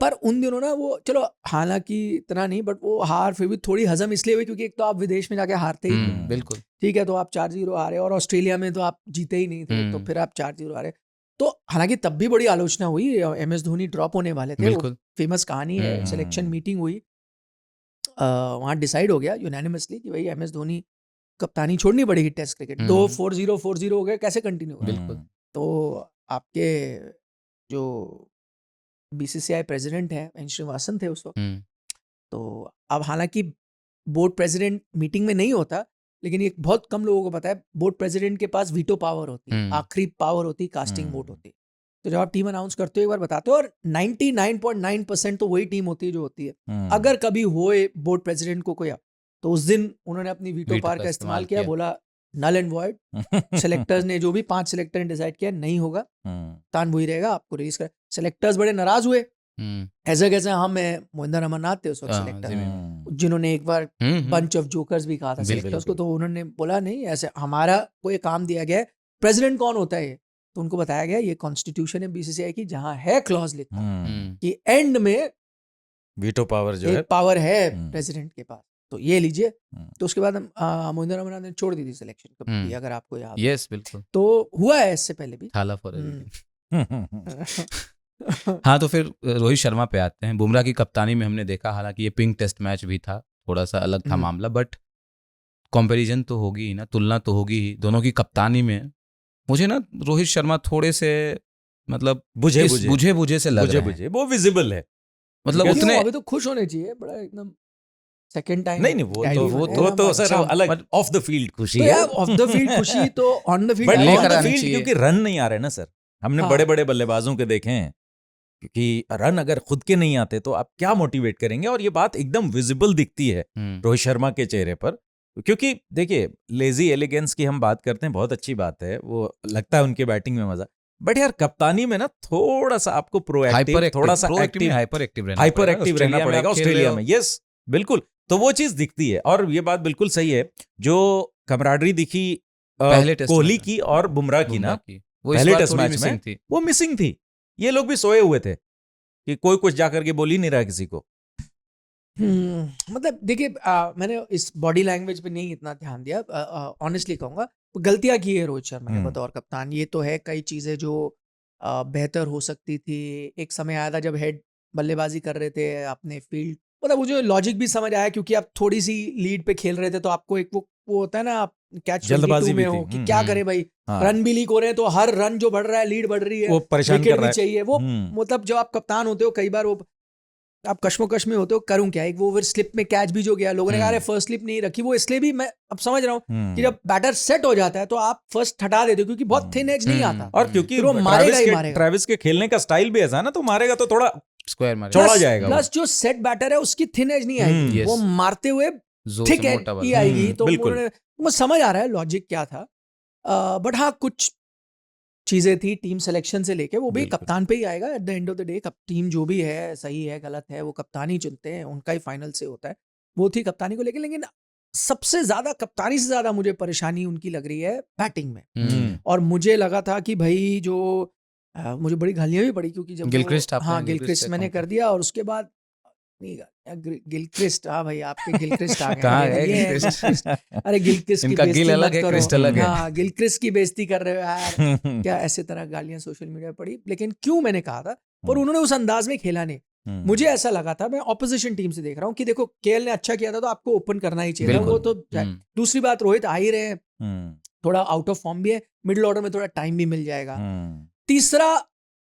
पर उन दिनों ना वो, चलो हालांकि इतना नहीं, बट वो हार फिर भी थोड़ी हजम इसलिए हुई क्योंकि एक तो आप विदेश में जाके हारते ही नहीं, बिल्कुल ठीक है, तो आप 4-0 आ रहे, और ऑस्ट्रेलिया में तो आप जीते ही नहीं थे, तो फिर आप 4-0 आ रहे। तो हालांकि तब भी बड़ी आलोचना हुई, MS धोनी ड्रॉप होने वाले थे, वो फेमस कहानी है, सिलेक्शन मीटिंग हुई, वहाँ डिसाइड हो गया यूनानिमसली कि भाई MS धोनी कप्तानी छोड़नी पड़ेगी टेस्ट क्रिकेट। 4-0 4-0 हो गए, कैसे कंटिन्यू होगा। बिल्कुल। तो आपके जो BCCI प्रेसिडेंट है एन श्रीनिवासन थे उस वक्त, तो अब हालांकि बोर्ड प्रेसिडेंट मीटिंग में नहीं होता, लेकिन ये बहुत कम लोगों को पता है, बोर्ड प्रेसिडेंट के पास वीटो पावर होती है, आखिरी पावर होती है, कास्टिंग वोट होती है। तो जब आप टीम अनाउंस करते हो एक बार बताते हो, और 99.9% तो वही टीम होती है जो होती है। अगर कभी होए बोर्ड प्रेसिडेंट को कोई, तो उस दिन उन्होंने अपनी वीटो पावर का इस्तेमाल किया, बोला नल एंड वॉइड, सेलेक्टर्स ने, जो भी 5 सेलेक्टर ने डिसाइड किया नहीं होगा, तान वही रहेगा, आपको रिलीज कर। सेलेक्टर्स बड़े नाराज हुए, ऐसा कैसे, हम मोहिंदर अमरनाथ थे उस वक्त सेलेक्टर, जिन्होंने एक बार बंच ऑफ जोकर्स भी कहा था सेलेक्टर्स को, तो उन्होंने बोला नहीं ऐसे, हमारा कोई काम दिया गया है, प्रेसिडेंट कौन होता है, तो उनको बताया गया ये कॉन्स्टिट्यूशन है BCCI की, जहां है क्लॉज लिखा कि एंड में वीटो पावर जो है, पावर है प्रेसिडेंट के पास, तो ये लीजिए। तो उसके बाद मोहिंदर अमरनाथ ने छोड़ दी थी सिलेक्शन कमेटी, अगर आपको याद। यस बिल्कुल, तो हुआ है इससे पहले भी, थाला फॉर हाँ। तो फिर रोहित शर्मा पे आते हैं, बुमराह की कप्तानी में हमने देखा, हालांकि ये पिंक टेस्ट मैच भी था, थोड़ा सा अलग था मामला, बट कंपैरिजन तो होगी ही ना, तुलना तो होगी ही दोनों की कप्तानी में। मुझे ना रोहित शर्मा थोड़े से मतलब बुझे से लग रहे हैं, वो विजिबल है, मतलब उतने अभी तो खुश होने चाहिए बड़ा एकदम, सेकंड टाइम नहीं वो तो सर अलग ऑफ द फील्ड खुशी है, ऑफ द फील्ड खुशी तो ऑन द फील्ड लेकर आनी चाहिए, क्योंकि रन नहीं आ रहे ना सर, हमने बड़े बड़े बल्लेबाजों के देखे हैं, क्योंकि रन अगर खुद के नहीं आते तो आप क्या मोटिवेट करेंगे, और ये बात एकदम विजिबल दिखती है रोहित शर्मा के चेहरे पर। क्योंकि देखिए लेजी एलिगेंस की हम बात करते हैं, बहुत अच्छी बात है, वो लगता है उनके बैटिंग में मजा, बट यार कप्तानी में ना थोड़ा सा आपको प्रोएक्टिव, थोड़ा सा हाइपर एक्टिव रहना पड़ेगा ऑस्ट्रेलिया में। यस बिल्कुल, तो वो चीज दिखती है, और ये बात बिल्कुल सही है, जो कमराडरी दिखी कोहली की और बुमराह की ना पहले टेस्ट मैच में, वो मिसिंग थी। ये लोग भी सोए हुए थे कि कोई कुछ जाकर के बोल ही नहीं रहा किसी को। मतलब देखिए, मैंने इस बॉडी लैंग्वेज पे नहीं इतना ध्यान दिया, ऑनेस्टली कहूँगा, गलतियां की है रोहित शर्मा ने बतौर कप्तान, ये तो है, कई चीजें जो बेहतर हो सकती थी। एक समय आया था जब हेड बल्लेबाजी कर रहे थे अपने फील्ड, मतलब मुझे लॉजिक भी समझ आया, क्योंकि आप थोड़ी सी लीड पे खेल रहे थे, तो आपको एक वो होता है ना, आप कैच जल्दबाजी में हो कि क्या करें भाई, रन भी लीक हो रहे हैं, तो हर रन जो बढ़ रहा है, लीड बढ़ रही है, वो परेशान कर रहा है, चाहिए वो, मतलब जब आप कप्तान होते हो कई बार वो आप कश्मोकश में होते हो, करूं क्या, एक वो ओवर स्लिप में कैच भी जो गया, लोगों ने कहा फर्स्ट स्लिप नहीं रखी, वो इसलिए भी मैं अब समझ रहा हूँ कि जब बैटर सेट हो जाता है तो आप फर्स्ट हटा देते हो, क्योंकि बहुत थिन एज नहीं आता, और क्योंकि वो मारेगा, ट्रेविस के खेलने का स्टाइल भी ऐसा है ना, तो मारेगा तो थोड़ा स्क्वायर मारेगा, चौड़ा जाएगा, प्लस जो सेट बैटर है उसकी थिन एज नहीं आएगी, वो मारते हुए थिक एज ही आएगी। तो मुझे समझ आ रहा है लॉजिक क्या था, बट हाँ कुछ चीजें थी टीम सिलेक्शन से लेके, वो भी कप्तान पे ही आएगा at the end of the day. Team जो भी है, सही है गलत है, वो कप्तान ही चुनते हैं, उनका ही फाइनल से होता है, वो थी कप्तानी को लेके। लेकिन सबसे ज्यादा कप्तानी से ज्यादा मुझे परेशानी उनकी लग रही है बैटिंग में, और मुझे लगा था कि भाई जो मुझे बड़ी गालियां भी पड़ी, क्योंकि जब गिलक्रिस्ट गिलक्रिस्ट मैंने कर दिया, और उसके बाद नहीं गिलक्रिस्ट, हाँ भाई आपके गिलक्रिस्ट आ गए। कहाँ ये है ये गिलक्रिस्ट? अरे गिलक्रिस्ट की इनका गिल बेइज्जती अलग मत है, करो। क्रिस्ट अलग है। हाँ गिलक्रिस्ट की बेइज्जती कर रहे हो यार, क्या ऐसे तरह गालियां सोशल मीडिया पे पड़ी। लेकिन क्यों मैंने कहा था, पर उन्होंने उस अंदाज में खेला नहीं। मुझे ऐसा लगा था, मैं ऑपोजिशन टीम से देख रहा हूँ कि देखो केएल ने अच्छा किया था तो आपको ओपन करना ही चाहिए था, वो तो दूसरी बात रोहित आ ही रहे हैं, थोड़ा आउट ऑफ फॉर्म भी है, मिडिल ऑर्डर में थोड़ा टाइम भी मिल जाएगा। तीसरा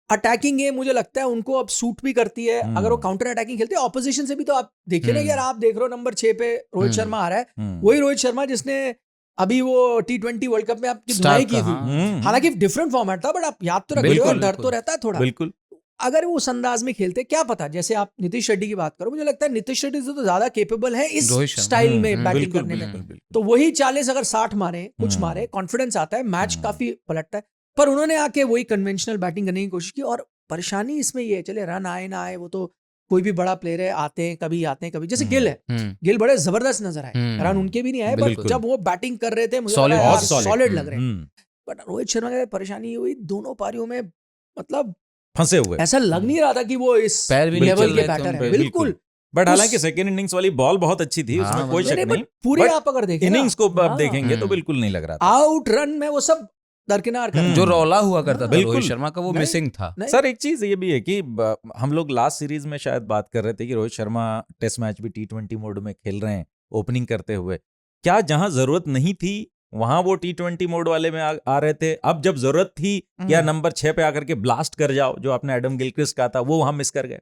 अटैकिंग गेम मुझे लगता है उनको अब सूट भी करती है, अगर वो काउंटर अटैकिंग खेलते हैं ऑपोजिशन से भी। तो आप देखिए ना यार, आप देख रहे हो नंबर 6 पे रोहित शर्मा आ रहा है, वही रोहित शर्मा जिसने अभी वो T20 वर्ल्ड कप में आपकी धुनाई की थी। हालांकि डिफरेंट फॉर्मेट था, बट आप याद तो रखते हो, डर तो रहता है थोड़ा। बिल्कुल। अगर वो उस अंदाज में खेलते, क्या पता, जैसे आप नीतीश रेड्डी की बात करो, मुझे लगता है नीतीश रेड्डी से तो ज्यादा केपेबल है इस स्टाइल में बैटिंग करने में। तो वही 40 अगर 60 मारे, कुछ मारे, कॉन्फिडेंस आता है, मैच काफी पलटता है। पर उन्होंने आके वही कन्वेंशनल बैटिंग करने की कोशिश की, और परेशानी इसमें ये है, चले रन आए ना आए, वो तो कोई भी बड़ा प्लेयर है, आते हैं कभी, जैसे गिल है, गिल बड़े जबरदस्त नजर आए, रन उनके भी नहीं आए, बट जब वो बैटिंग कर रहे थे मुझे सॉलिड लग रहे हैं। बट रोहित शर्मा की परेशानी हुई दोनों पारियों में, मतलब फंसे हुए, ऐसा लग नहीं रहा था कि वो इस लेवल के बैटर है। बिल्कुल। बट हालांकि सेकंड इनिंग्स वाली बॉल बहुत अच्छी थी, उसमें कोई शक नहीं। पूरे आप अगर देखें इनिंग्स को आप देखेंगे तो बिल्कुल नहीं लग रहा था। आउट रन में वो सब दरकिनार कर, जो रौला हुआ करता था रोहित शर्मा का, वो मिसिंग था। सर एक चीज ये भी है कि हम लोग लास्ट सीरीज में शायद बात कर रहे थे कि रोहित शर्मा टेस्ट मैच भी T20 मोड में खेल रहे हैं ओपनिंग करते हुए। क्या जहां जरूरत नहीं थी वहां वो T20 मोड वाले में आ रहे थे? अब जब जरूरत थी, या नंबर 6 पे आकर के ब्लास्ट कर जाओ, जो आपने एडम गिलक्रिस्ट कहा था, वो वहां मिस कर गए।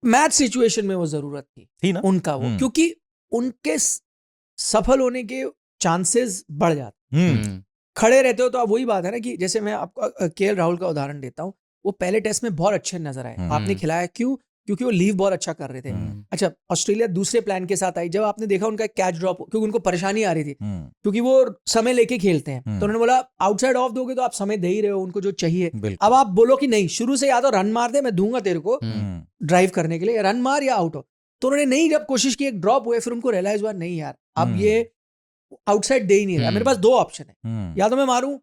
मैच सिचुएशन में वो जरूरत थी ना उनका, वो क्योंकि उनके सफल होने के चांसेस बढ़ जाते। खड़े रहते हो तो अब वही बात है ना कि जैसे मैं आपको केएल राहुल का उदाहरण देता हूँ, वो पहले टेस्ट में बहुत अच्छे नजर आए, आपने खिलाया, क्यों? क्योंकि वो लीव बहुत अच्छा कर रहे थे। अच्छा, ऑस्ट्रेलिया दूसरे प्लान के साथ आई, जब आपने देखा उनका कैच ड्रॉप, क्योंकि उनको परेशानी आ रही थी, क्योंकि वो समय लेके खेलते हैं, तो उन्होंने बोला आउटसाइड ऑफ दोगे तो आप समय दे ही रहे हो उनको जो चाहिए। अब आप बोलो कि नहीं, शुरू से या तो रन मार दे, मैं दूंगा तेरे को ड्राइव करने के लिए, रन मार या आउट हो। तो उन्होंने नहीं, जब कोशिश की, एक ड्रॉप हुए, फिर उनको रियलाइज हुआ नहीं यार, अब ये आउटसाइड दे ही नहीं रहा, मेरे पास दो ऑप्शन है, या तो मैं मारूं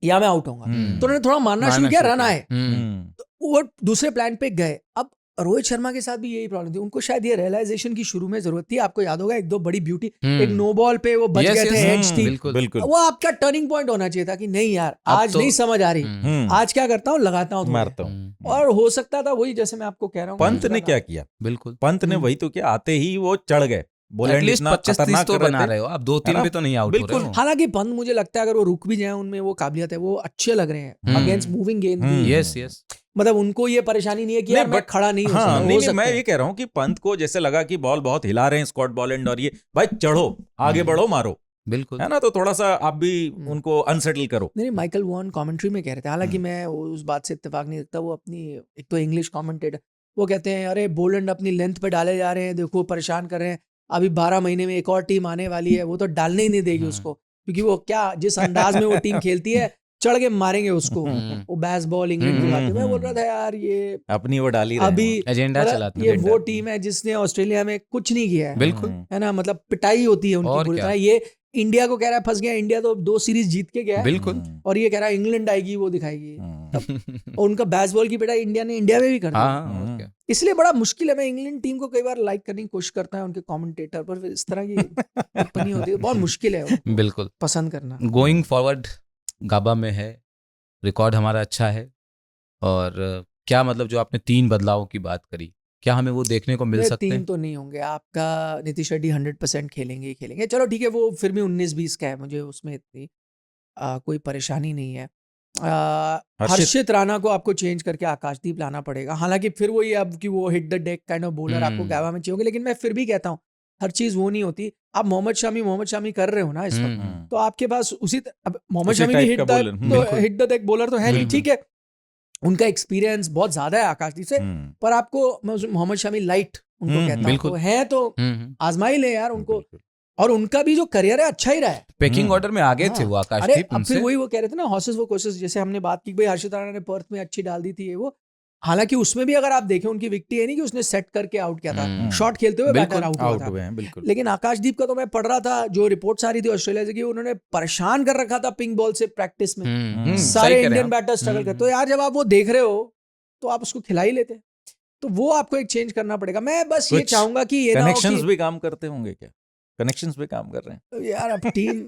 या मैं आउट होऊंगा। तो उन्होंने थोड़ा मारना शुरू किया, रन आए, तो वो दूसरे प्लान पे गए। अब रोहित शर्मा के साथ भी यही प्रॉब्लम थी, उनको शायद ये रियलाइजेशन की शुरू में जरूरत थी। आपको याद होगा एक दो बड़ी ब्यूटी, एक नो बॉल पे वो बच गए थे, एज थी, बिल्कुल। वो आपका टर्निंग पॉइंट होना चाहिए था कि नहीं यार, आज नहीं समझ आ रही, आज क्या करता हूँ, लगाता हूँ, मारता हूँ। और हो सकता था वही, जैसे मैं आपको कह रहा हूँ, पंत ने क्या किया, बिल्कुल पंत ने वही तो किया, आते ही वो चढ़ गए, एटलीस्ट 25-30 तो बना रहे हो आप, 2-3 पे तो नहीं आउट हो रहे हो। हालांकि पंत मुझे लगता है अगर वो रुक भी जाए, उनमें वो काबिलियत है, वो अच्छे लग रहे हैं अगेंस्ट मूविंग गेंद। यस, मतलब उनको ये परेशानी नहीं है कि यार मैं खड़ा नहीं हो सकता। नहीं, मैं ये कह रहा हूँ कि पंत को जैसे लगा कि बॉल बहुत हिला रहे हैं स्कॉट बॉलैंड, और ये भाई चढ़ो, आगे बढ़ो, मारो, बिल्कुल, है ना, तो थोड़ा सा आप भी उनको अनसेटल करो। नहीं, माइकल वॉन कमेंट्री में कह रहे थे, हालांकि मैं उस बात से इत्तेफाक नहीं रखता, वो अपनी एक तो इंग्लिश कमेंटेटर, वो कहते हैं अरे बोलैंड अपनी लेंथ पे डाले जा रहे हैं, देखो परेशान कर रहे हैं, अभी 12 महीने में एक और टीम आने वाली है, वो तो डालने ही नहीं देगी उसको, क्योंकि वो क्या जिस अंदाज में वो टीम खेलती है, चढ़ के मारेंगे उसको, वो बेसबॉल इंग्लैंड की बात है। मैं बोल रहा था यार ये अपनी वो डाली अभी एजेंडा चलाते हैं, ये वो टीम है जिसने ऑस्ट्रेलिया में कुछ नहीं किया है, बिल्कुल, है ना, मतलब पिटाई होती है उनकी पूरी तरह। ये इंडिया को कह रहा है फंस गया, इंडिया तो 2 सीरीज जीत के गया है, बिल्कुल, और ये कह रहा है इंग्लैंड आएगी, वो दिखाएगी। और उनका बेसबॉल की पिटाई इंडिया ने इंडिया में भी कर दी, इसलिए बड़ा मुश्किल है। मैं इंग्लैंड टीम को कई बार लाइक करने की कोशिश करता है उनके कमेंटेटर पर, फिर इस तरह की टिप्पणी होती है, बहुत मुश्किल है बिल्कुल पसंद करना। गोइंग फॉरवर्ड गाबा में है, रिकॉर्ड हमारा अच्छा है, और क्या मतलब जो आपने 3 बदलावों की बात करी, क्या हमें वो देखने को मिल सकते हैं? 3 तो नहीं होंगे, आपका नीतीश रेड्डी 100% खेलेंगे ही खेलेंगे, चलो ठीक है, वो फिर भी 19-20 का है, मुझे उसमें इतनी कोई परेशानी नहीं है। हर्षित राणा को आपको चेंज करके आकाशदीप लाना पड़ेगा, हालांकि फिर वही अब कि वो hit the deck kind of bowler आपको गावा में चाहिए होंगे, लेकिन मैं फिर भी कहता हूँ हर चीज वो नहीं होती। आप मोहम्मद शामी कर रहे हो ना इस वक्त, तो आपके पास उसी मोहम्मद शामी भी हिट द डेक बॉलर तो है नहीं, ठीक है, उनका एक्सपीरियंस बहुत ज्यादा है आकाशदीप से, पर आपको मोहम्मद शामी लाइट उनको कहता हूँ, है तो आजमाई ले यार उनको, और उनका भी जो करियर है अच्छा ही रहा है, पैकिंग ऑर्डर में आगे थे वो आकाशदीप। अब फिर वही वो कह रहे थे ना, हॉर्सेस वो कोर्सेस, जैसे हमने बात की भाई हर्षित राणा ने पर्थ में अच्छी डाल दी थी वो, हालांकि उसमें भी अगर आप देखें उनकी विकेट है नहीं कि उसने सेट करके आउट किया था, शॉट खेलते हुए बैटर आउट हुआ था, लेकिन आकाशदीप का तो मैं पढ़ रहा था, जो रिपोर्ट्स आ रही थी ऑस्ट्रेलिया से कि उन्होंने परेशान कर रखा था पिंक बॉल से प्रैक्टिस में, सारे इंडियन बैटर स्ट्रगल करते, तो यार जब आप वो देख रहे हो तो आप उसको खिला ही लेते। तो वो आपको एक चेंज करना पड़ेगा। मैं बस ये कुछ चाहूंगा कि ये ना हो कनेक्शंस कि भी काम करते होंगे क्या? कनेक्शंस भी काम कर रहे हैं? यार अब टीम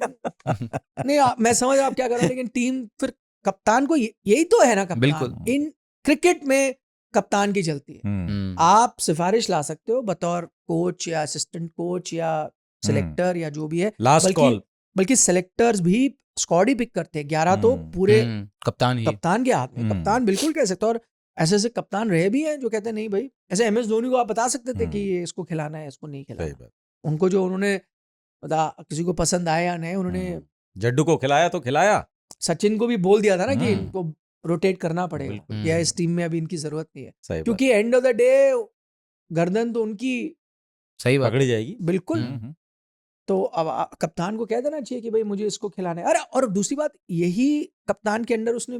नहीं मैं समझ रहा हूं आप क्या कर रहे हैं, लेकिन टीम फिर कप्तान को यही तो है ना, कप्तान बिल्कुल। इन क्रिकेट में कप्तान की चलती है। हम्म, आप सिफारिश ला सकते हो बतौर कोच या असिस्टेंट कोच या सिलेक्टर या जो भी है, लास्ट कॉल। बल्कि सिलेक्टर्स भी स्क्वाड ही पिक करते हैं। 11 तो पूरे कप्तान ही। कप्तान के हाथ में, कप्तान बिल्कुल कह सकते हो। और ऐसे ऐसे कप्तान रहे भी हैं जो कहते हैं नहीं भाई, ऐसे MS धोनी को आप बता सकते थे कि ये इसको खिलाना है, इसको नहीं सही खिलाना। बात। उनको जो उन्होंने किसी को पसंद आया या नहीं, उन्होंने जड्डू को खिलाया तो खिलाया। सचिन को भी बोल दिया था ना कि इनको रोटेट करना पड़ेगा, बिल्कुल। या इस टीम में अभी इनकी जरूरत नहीं है, सही बात। क्योंकि एंड ऑफ द डे गर्दन तो उनकी सही बात। पकड़ी जाएगी। बिल्कुल। तो अब कप्तान को कह देना चाहिए कि भाई मुझे इसको खिलाना है। अरे और दूसरी बात, यही कप्तान के अंडर उसने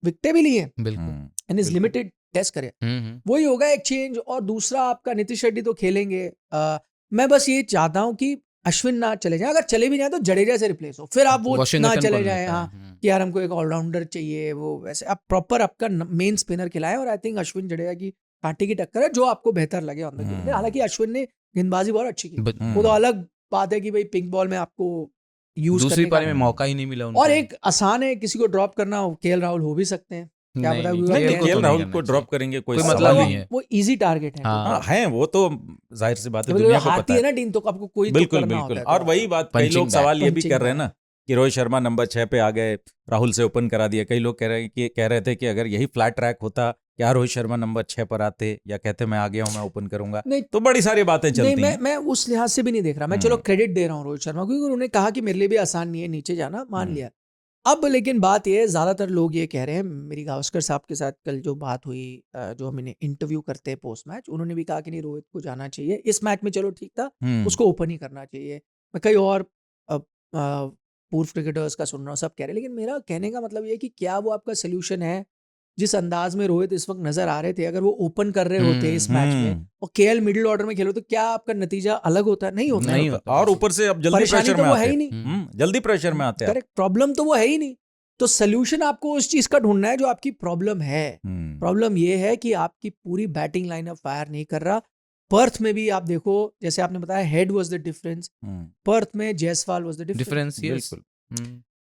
विकेटें भी ली हैं बिल्कुल। इन इज लिमिटेड टेस्ट करियर। हम्म। वही होगा एक चेंज। और दूसरा आपका नीतीश रेड्डी तो खेलेंगे। मैं बस ये चाहता हूँ कि अश्विन ना चले जाए, अगर चले भी जाए तो जडेजा से रिप्लेस हो, फिर आप वो ना वॉशिंगटन चले को जाए। लेता है। हाँ कि यार हमको एक ऑलराउंडर चाहिए, वो वैसे आप प्रॉपर आपका मेन स्पिनर खिलाएं। और आई थिंक अश्विन जडेजा की कांटे की टक्कर है, जो आपको बेहतर लगे ऑन द फील्ड। हालांकि अश्विन ने गेंदबाजी बहुत अच्छी की, वो तो अलग बात है कि भाई पिंक बॉल में आपको यूज दूसरी करने पारी का में मौका ही नहीं मिला उनको। और एक आसान है किसी को ड्रॉप करना, KL राहुल हो भी सकते हैं, क्या नहीं, पता। नहीं, वो KL को तो केएल नहीं राहुल करना को चाहिए। ड्रॉप करेंगे कोई कोई सवाल मतलब नहीं नहीं है। है। वो इजी टारगेट है। हाँ। हाँ है, वो तो जाहिर सी बात है, जब दुनिया को हाथी पता है है। ना टीम, तो आपको कोई तो बिल्कुल करना बिल्कुल। होता है। और वही बात, कई Punching लोग सवाल ये भी Punching कर रहे हैं ना कि रोहित शर्मा नंबर 6 पे आ गए, राहुल से ओपन करा दिया। कई लोग कह रहे थे कि अगर यही फ्लैट ट्रैक होता, क्या रोहित शर्मा नंबर 6 पर आते, या कहते मैं आ गया हूं, मैं ओपन करूंगा। नहीं, तो बड़ी सारी बातें नहीं चलती हैं। मैं उस लिहाज से भी नहीं देख रहा। मैं चलो क्रेडिट दे रहा हूँ रोहित शर्मा को, क्योंकि उन्होंने कहा कि मेरे लिए भी आसान नहीं है नीचे जाना, मान लिया। अब लेकिन बात ये है, ज्यादातर लोग ये कह रहे हैं, मेरी गावस्कर साहब के साथ कल जो बात हुई, जो हम इन्हें इंटरव्यू करते हैं पोस्ट मैच, उन्होंने भी कहा कि नहीं रोहित को जाना चाहिए इस मैच में। चलो ठीक था, उसको ओपन ही करना चाहिए। मैं कई और पूर्व क्रिकेटर्स का सुन रहा हूँ, सब कह रहे हैं। लेकिन मेरा कहने का मतलब ये है कि क्या वो आपका सोल्यूशन है? जिस अंदाज में रोहित इस वक्त नजर आ रहे थे, अगर वो ओपन कर रहे होते इस मैच में और KL मिडिल ऑर्डर में खेलो, तो क्या आपका नतीजा अलग होता? नहीं होता। नहीं होता। और ऊपर से अब जल्दी परेशानी प्रेशर तो में वो आते है ही हैं। नहीं। जल्दी प्रेशर में आते हैं। करेक्ट, प्रॉब्लम तो वो है ही नहीं। तो सोल्यूशन आपको उस चीज का ढूंढना है जो आपकी प्रॉब्लम है। प्रॉब्लम ये है कि आपकी पूरी बैटिंग लाइनअप फायर नहीं कर रहा। पर्थ में भी आप देखो, जैसे आपने बताया, head was the difference. Perth में जायसवाल वाज द डिफरेंस। बिल्कुल।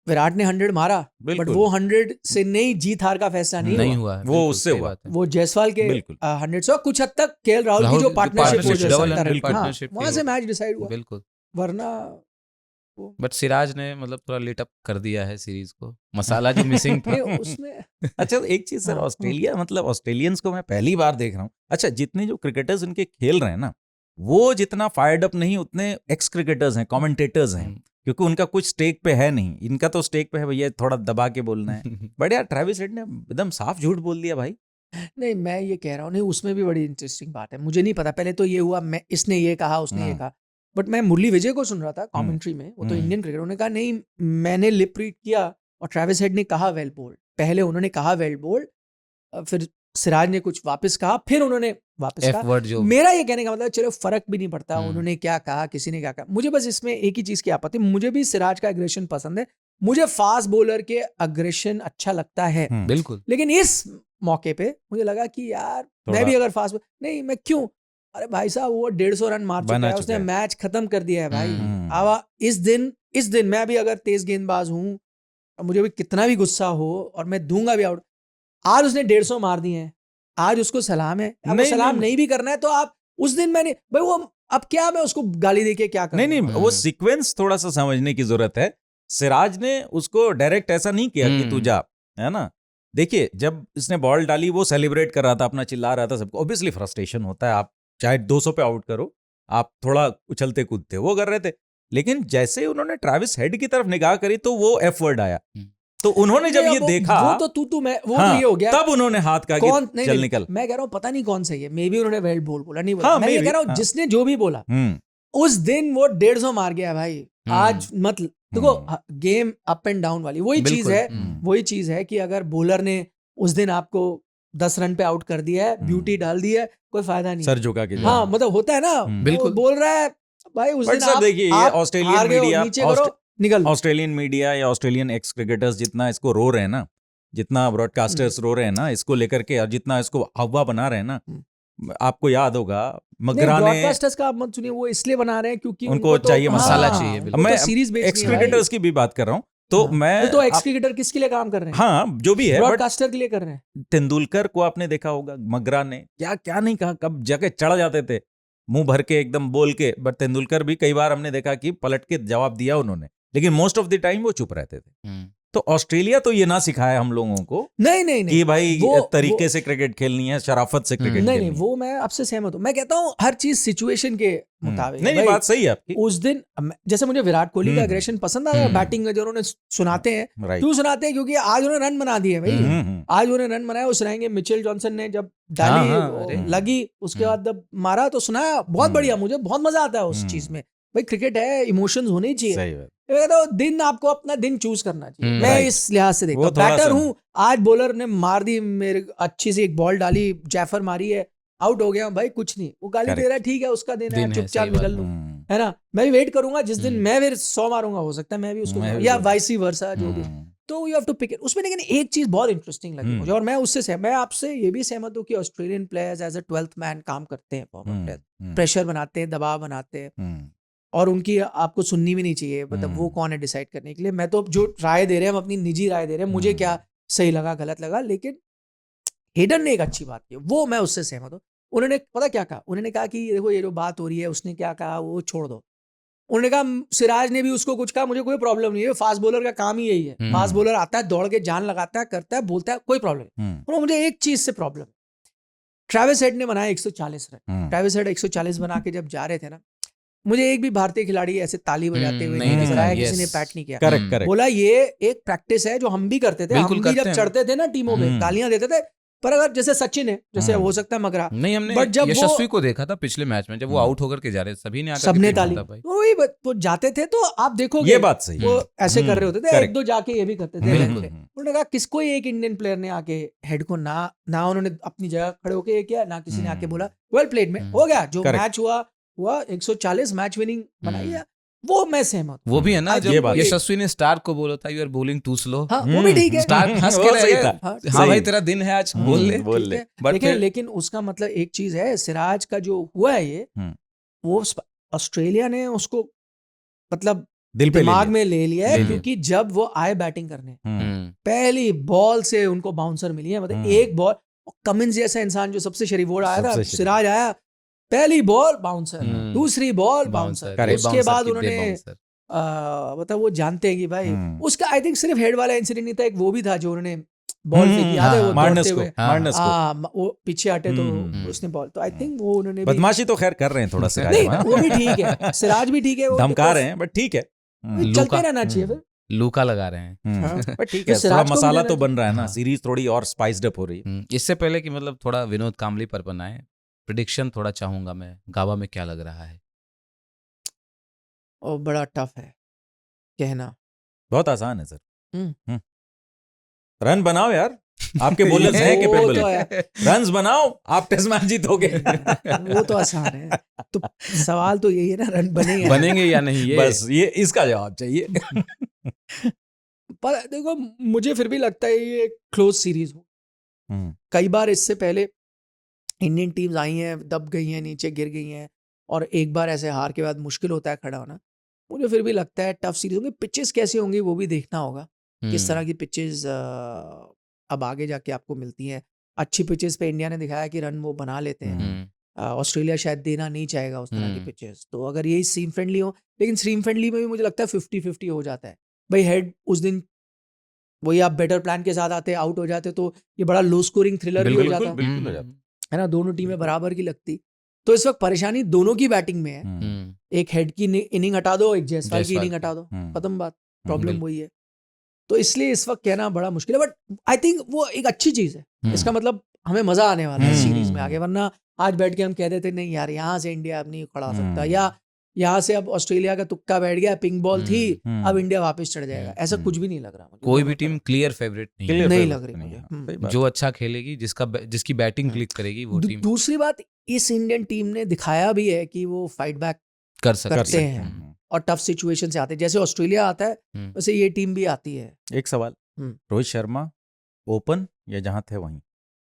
विराट ने 100 मारा, बट वो 100 से नहीं, जीत हार का फैसला नहीं हुआ। वो उससे हुआ। वो जायसवाल के 100 से कुछ हद तक KL राहुल की जो पार्टनरशिप, वहां से मैच डिसाइड हुआ। बिल्कुल। वरना बट सिराज ने मतलब थोड़ा लेट अप कर दिया है सीरीज को, मसाला जो मिसिंग था उसमें। अच्छा एक चीज सर, ऑस्ट्रेलिया मतलब ऑस्ट्रेलियंस को मैं पहली बार देख रहा हूँ। अच्छा, जितने जो क्रिकेटर्स उनके खेल रहे हैं ना, वो जितना फायर्ड अप नहीं, उतने एक्स क्रिकेटर्स हैं, कमेंटेटर्स हैं, क्योंकि उनका कुछ स्टेक पे है नहीं। इनका तो स्टेक पे है भैया, थोड़ा दबा के बोलना है। बट यार ट्रेविस हेड ने एकदम साफ झूठ बोल दिया भाई। नहीं, मैं ये कह रहा हूँ, नहीं उसमें भी बड़ी इंटरेस्टिंग बात है। मुझे नहीं पता, पहले तो ये हुआ, मैं इसने ये कहा, उसने ये कहा, बट मैं मुरली विजय को सुन रहा था कमेंट्री में, वो तो इंडियन क्रिकेटर, उन्होंने कहा नहीं मैंने लिप रीड किया और ट्रेविस हेड ने कहा वेल बोल्ड। पहले उन्होंने कहा वेल बोल्ड, फिर सिराज ने कुछ वापस कहा, फिर उन्होंने वापस कहा। जो मेरा ये कहने का मतलब, चलो फर्क भी नहीं पड़ता उन्होंने क्या कहा, किसी ने क्या कहा। मुझे बस इसमें एक ही चीज की आपत्ति, मुझे भी सिराज का एग्रेशन पसंद है, मुझे फास्ट बॉलर के एग्रेशन अच्छा लगता है। बिल्कुल। लेकिन इस मौके पे मुझे लगा कि यार मैं भी अगर फास्ट नहीं, मैं क्यों, अरे भाई साहब वो 150 रन मार चुका है, उसने मैच खत्म कर दिया है भाई। आवा इस दिन मैं भी अगर तेज गेंदबाज हूँ, मुझे भी कितना भी गुस्सा हो और मैं दूंगा भी आउट, आज उसने 150 मार दिए हैं, आज उसको सलाम है। आपको सलाम नहीं भी करना है तो आप उस दिन मैंने भाई वो, अब क्या मैं उसको गाली देके क्या करूं? नहीं वो सीक्वेंस थोड़ा सा समझने की जरूरत है। सिराज ने उसको डायरेक्ट ऐसा नहीं किया कि तू जा, है ना। देखिए जब इसने बॉल डाली, वो सेलिब्रेट कर रहा था, अपना चिल्ला रहा था सबको। ऑब्वियसली फ्रस्ट्रेशन होता है, आप चाहे 200 पे आउट करो, आप थोड़ा उछलते कूदते वो कर रहे थे। लेकिन जैसे उन्होंने ट्रेविस हेड की तरफ निगाह करी तो वो एफ वर्ड आया। तो उन्होंने जब ये देखा, वो तो तू मैं वो तो ये हो गया, तब उन्होंने हाथ का चल निकल। मैं कह रहा हूँ पता नहीं कौन सही है, मे बी उन्होंने वेल बोला नहीं बोला, मैं ये कह रहा हूँ जिसने जो भी बोला उस दिन वो 150 मार गया भाई। आज मत देखो, गेम अप एंड डाउन वाली वही चीज है कि अगर बॉलर ने उस दिन आपको 10 रन पे आउट कर दिया है, ब्यूटी डाल दी है, कोई फायदा नहीं, सर झुका के। हाँ मतलब होता है ना, बिल्कुल बोल रहा है भाई उस दिन आप देखिए ऑस्ट्रेलियन मीडिया, निकल, ऑस्ट्रेलियन मीडिया या ऑस्ट्रेलियन एक्स क्रिकेटर्स जितना इसको रो रहे हैं ना, जितना ब्रॉडकास्टर्स रो रहे हैं ना इसको लेकर के, और जितना इसको हवा बना रहे हैं ना, आपको याद होगा मगरा ने, ब्रॉडकास्टर्स का आप मत सुनिए, वो इसलिए बना रहे हैं क्योंकि उनको तो, चाहिए मसाला हाँ, चाहिए, उनको मैं तो सीरीज बेचनी एक्स है भाई। क्रिकेटर्स की भी बात कर रहा हूँ, तो हाँ, मैं तो एक्स क्रिकेटर किसके लिए काम कर रहे हैं? हाँ जो भी है, बट ब्रॉडकास्टर के लिए कर रहे हैं। तेंदुलकर को आपने देखा होगा, मगरा ने क्या क्या नहीं कहा, कब जाके चढ़ जाते थे मुंह भर के एकदम बोल के, बट तेंदुलकर भी कई बार हमने देखा कि पलट के जवाब दिया उन्होंने, लेकिन मोस्ट ऑफ द टाइम वो चुप रहते थे। तो ऑस्ट्रेलिया तो ये ना सिखाया हम लोगों को नहीं कि भाई वो तरीके से क्रिकेट खेलनी है, शराफत से क्रिकेट नहीं खेलनी नहीं, वो मैं आपसे सहमत हूँ। मैं कहता हूँ हर चीज सिचुएशन के मुताबिक। नहीं, भाई, बात सही है आपकी। उस दिन जैसे मुझे विराट कोहली का एग्रेशन पसंद आता है बैटिंग में, जो उन्होंने सुनाते हैं, राइट, क्यों सुनाते हैं? क्योंकि आज उन्होंने रन बना दिए भाई, आज उन्होंने रन बनाया। उस रहेंगे मिचेल जॉनसन ने जब डाली, अरे। लगी, उसके बाद जब मारा तो सुनाया, बहुत बढ़िया, मुझे बहुत मजा आता है उस चीज में। भाई क्रिकेट है, इमोशंस होने चाहिए। सही बात। तो दिन आपको अपना दिन चूज करना चाहिए। मैं राइट। इस लिहाज से देखता वो हूँ। थोड़ा बैटर सा- हूँ, आज बॉलर ने मार दी मेरे, अच्छी सी एक बॉल डाली, जैफर मारी है, आउट हो गया भाई, कुछ नहीं, वो गाली दे रहा है, ठीक है, उसका दिन है, दिन है, चुपचाप सही बात। निकल लूं, है ना। मैं भी वेट करूंगा जिस दिन मैं फिर 100 मारूंगा, हो सकता है मैं भी उसको मैं मारूं, भी या बोलूं। वाइस वर्सा, जो भी। तो you have to pick it उसमें। लेकिन एक चीज बहुत इंटरेस्टिंग लगी मुझे, और मैं उससे मैं आपसे ये भी सहमत हूँ कि Australian players as a 12th man काम करते हैं, प्रेशर बनाते हैं, दबाव बनाते हैं, और उनकी आपको सुननी भी नहीं चाहिए। मतलब वो कौन है डिसाइड करने के लिए? मैं तो जो राय दे रहे हैं, हम अपनी निजी राय दे रहे हैं, मुझे क्या सही लगा गलत लगा, लेकिन हेडन ने एक अच्छी बात की, वो मैं उससे सहमत हूँ। उन्होंने पता क्या कहा? उन्होंने कहा कि देखो ये जो बात हो रही है, उसने क्या कहा वो छोड़ दो। उन्होंने कहा सिराज ने भी उसको कुछ कहा, मुझे कोई प्रॉब्लम नहीं है, फास्ट बॉलर का काम ही यही है, फास्ट बॉलर आता है, दौड़ के जान लगाता है, करता है, बोलता है, कोई प्रॉब्लम नहीं। और मुझे एक चीज से प्रॉब्लम है, ट्रेविस हेड ने बनाया 140 रन। ट्रेविस हेड 140 बना के जब जा रहे थे ना, मुझे एक भी भारतीय खिलाड़ी ऐसे ताली बजाते हुए नहीं नजर आया, किसी ने पैट नहीं किया। Correct correct. बोला ये एक प्रैक्टिस है जो हम भी करते थे, हम भी जब चढ़ते थे ना टीमों में, तालियां देते थे। पर अगर जैसे सचिन है, जैसे हो सकता है मगरा, नहीं, हमने बट जब यशस्वी को देखा था पिछले मैच में, जब वो आउट होकर के जा रहे थे, सभी ने आकर सबने के ताली, था भाई। वही वो जाते थे, तो आप देखोगे ये बात सही, वो ऐसे कर रहे होते थे, correct। एक दो जाके ये भी करते थे। उन्होंने कहा किसको एक इंडियन प्लेयर ने आके हेड को ना उन्होंने अपनी जगह खड़े होके ये किया, ना किसी ने आके बोला वेल प्लेड में हो गया, जो मैच हुआ 140 मैच विनिंग बनाई है, वो मैं सहमत। वो भी है ना, आज जब ये बात- यशस्वी ने स्टार्क को बोला था you are bowling too slow, हाँ वो भी ठीक है, स्टार्क हंस वो के रह सही गए, था। हाँ, हाँ भाई तेरा दिन है आज, बोल ले। बोल ठीक ले। है। But लेकिन फिर- लेकिन उसका मतलब एक चीज है, सिराज का जो हुआ है ये, वो ऑस्ट्रेलिया ने उसको मतलब दिल पे ले दिमाग लिया। में ले लिया है, ले लिया। क्योंकि जब वो आए बैटिंग करने, हम्म, पहली बॉल से उनको बाउंसर मिली है, मतलब एक बॉल, कमिंस जैसा इंसान जो सबसे शरीफ, वो आया था, सबसे शरीफ। सिराज आया, पहली बॉल बाउंसर, दूसरी बॉल बाउंसर, Correct, उसके bouncer बाद की उन्होंने bouncer। मतलब वो जानते हैं कि भाई उसका आई थिंक सिर्फ हेड वाला इंसिडेंट नहीं था, एक वो भी था जो उन्होंने बॉल फेंकी, याद है वो मार्नस दौड़ते को, हुए, मार्नस को। हाँ वो पीछे हटे तो उसने बॉल, तो आई थिंक वो उन्होंने भी, बदमाशी तो खैर कर रहे हैं थोड़ा सिराज, नहीं हाँ। वो भी ठीक है, सिराज भी ठीक है, वो धमका रहे हैं, बट ठीक है। चलते रहना चाहिए फिर। लूका लगा रहे हैं। हाँ। बट ठीक तो है, थोड़ा सिराज को भी मसाला देना तो बन रहा है ना, हाँ। सीरीज थोड़ी और स्पाइस्ड अप हो रही है। इससे पहले कि मतलब थोड़ा विनोद कांबली पर बनाए, प्रिडिक्शन थोड़ा चाहूंगा मैं, गावा में क्या लग रहा है? और बड़ा टफ है कहना। बहुत आसान है सर। रन बनाओ यार, आपके बॉलर्स हैं वो कैपेबल, तो है। रन्स बनाओ, आप टेस्ट मैच जीतोगे। वो तो आसान है, तो सवाल तो यही है ना, रन बनेंगे बनेंगे या नहीं, ये बस ये इसका जवाब चाहिए। पर देखो मुझे फिर भी लगता है ये क्लोज सीरीज हो। कई बार इससे पहले इंडियन टीम्स आई हैं, दब गई हैं, नीचे गिर गई हैं, और एक बार ऐसे हार के बाद मुश्किल होता है खड़ा होना। मुझे फिर भी लगता है टफ सीरीज होंगी। पिचेस कैसी होंगी वो भी देखना होगा, किस तरह की पिचेस अब आगे जाके आपको मिलती हैं। अच्छी पिचेस पे इंडिया ने दिखाया कि रन वो बना लेते हैं, ऑस्ट्रेलिया शायद देना नहीं चाहेगा उस तरह की पिचेस। तो अगर यही सीम फ्रेंडली हो, लेकिन सीम फ्रेंडली में भी मुझे लगता है 50-50 हो जाता है भाई। हेड उस दिन वही आप बेटर प्लान के साथ आते, आउट हो जाते, तो ये बड़ा लो स्कोरिंग थ्रिलर भी हो जाता बिल्कुल हो जाता है ना, दोनों टीमें बराबर की लगती। तो इस वक्त परेशानी दोनों की बैटिंग में है, एक हेड की इनिंग हटा दो, एक जायसवाल की इनिंग हटा दो, खत्म बात, प्रॉब्लम वही है। तो इसलिए इस वक्त कहना बड़ा मुश्किल है, बट आई थिंक वो एक अच्छी चीज है। इसका मतलब हमें मजा आने वाला है सीरीज में आगे, वरना आज बैठ के हम कह देते नहीं यार यहाँ से इंडिया अब नहीं खड़ा हो सकता, या यहाँ से अब ऑस्ट्रेलिया का तुक्का बैठ गया, पिंक बॉल थी, अब इंडिया वापस चढ़ जाएगा, ऐसा कुछ भी नहीं लग रहा मुझे। कोई भी टीम क्लियर फेवरेट नहीं लग रही मुझे। जो अच्छा खेलेगी, जिसकी बैटिंग क्लिक करेगी वो टीम। दूसरी बात, इस इंडियन टीम ने दिखाया भी है कि वो फाइट बैक कर सकते हैं और टफ सिचुएशन से आते हैं। जैसे ऑस्ट्रेलिया आता है वैसे ये टीम भी आती है। एक सवाल, रोहित शर्मा ओपन या जहां थे वहीं?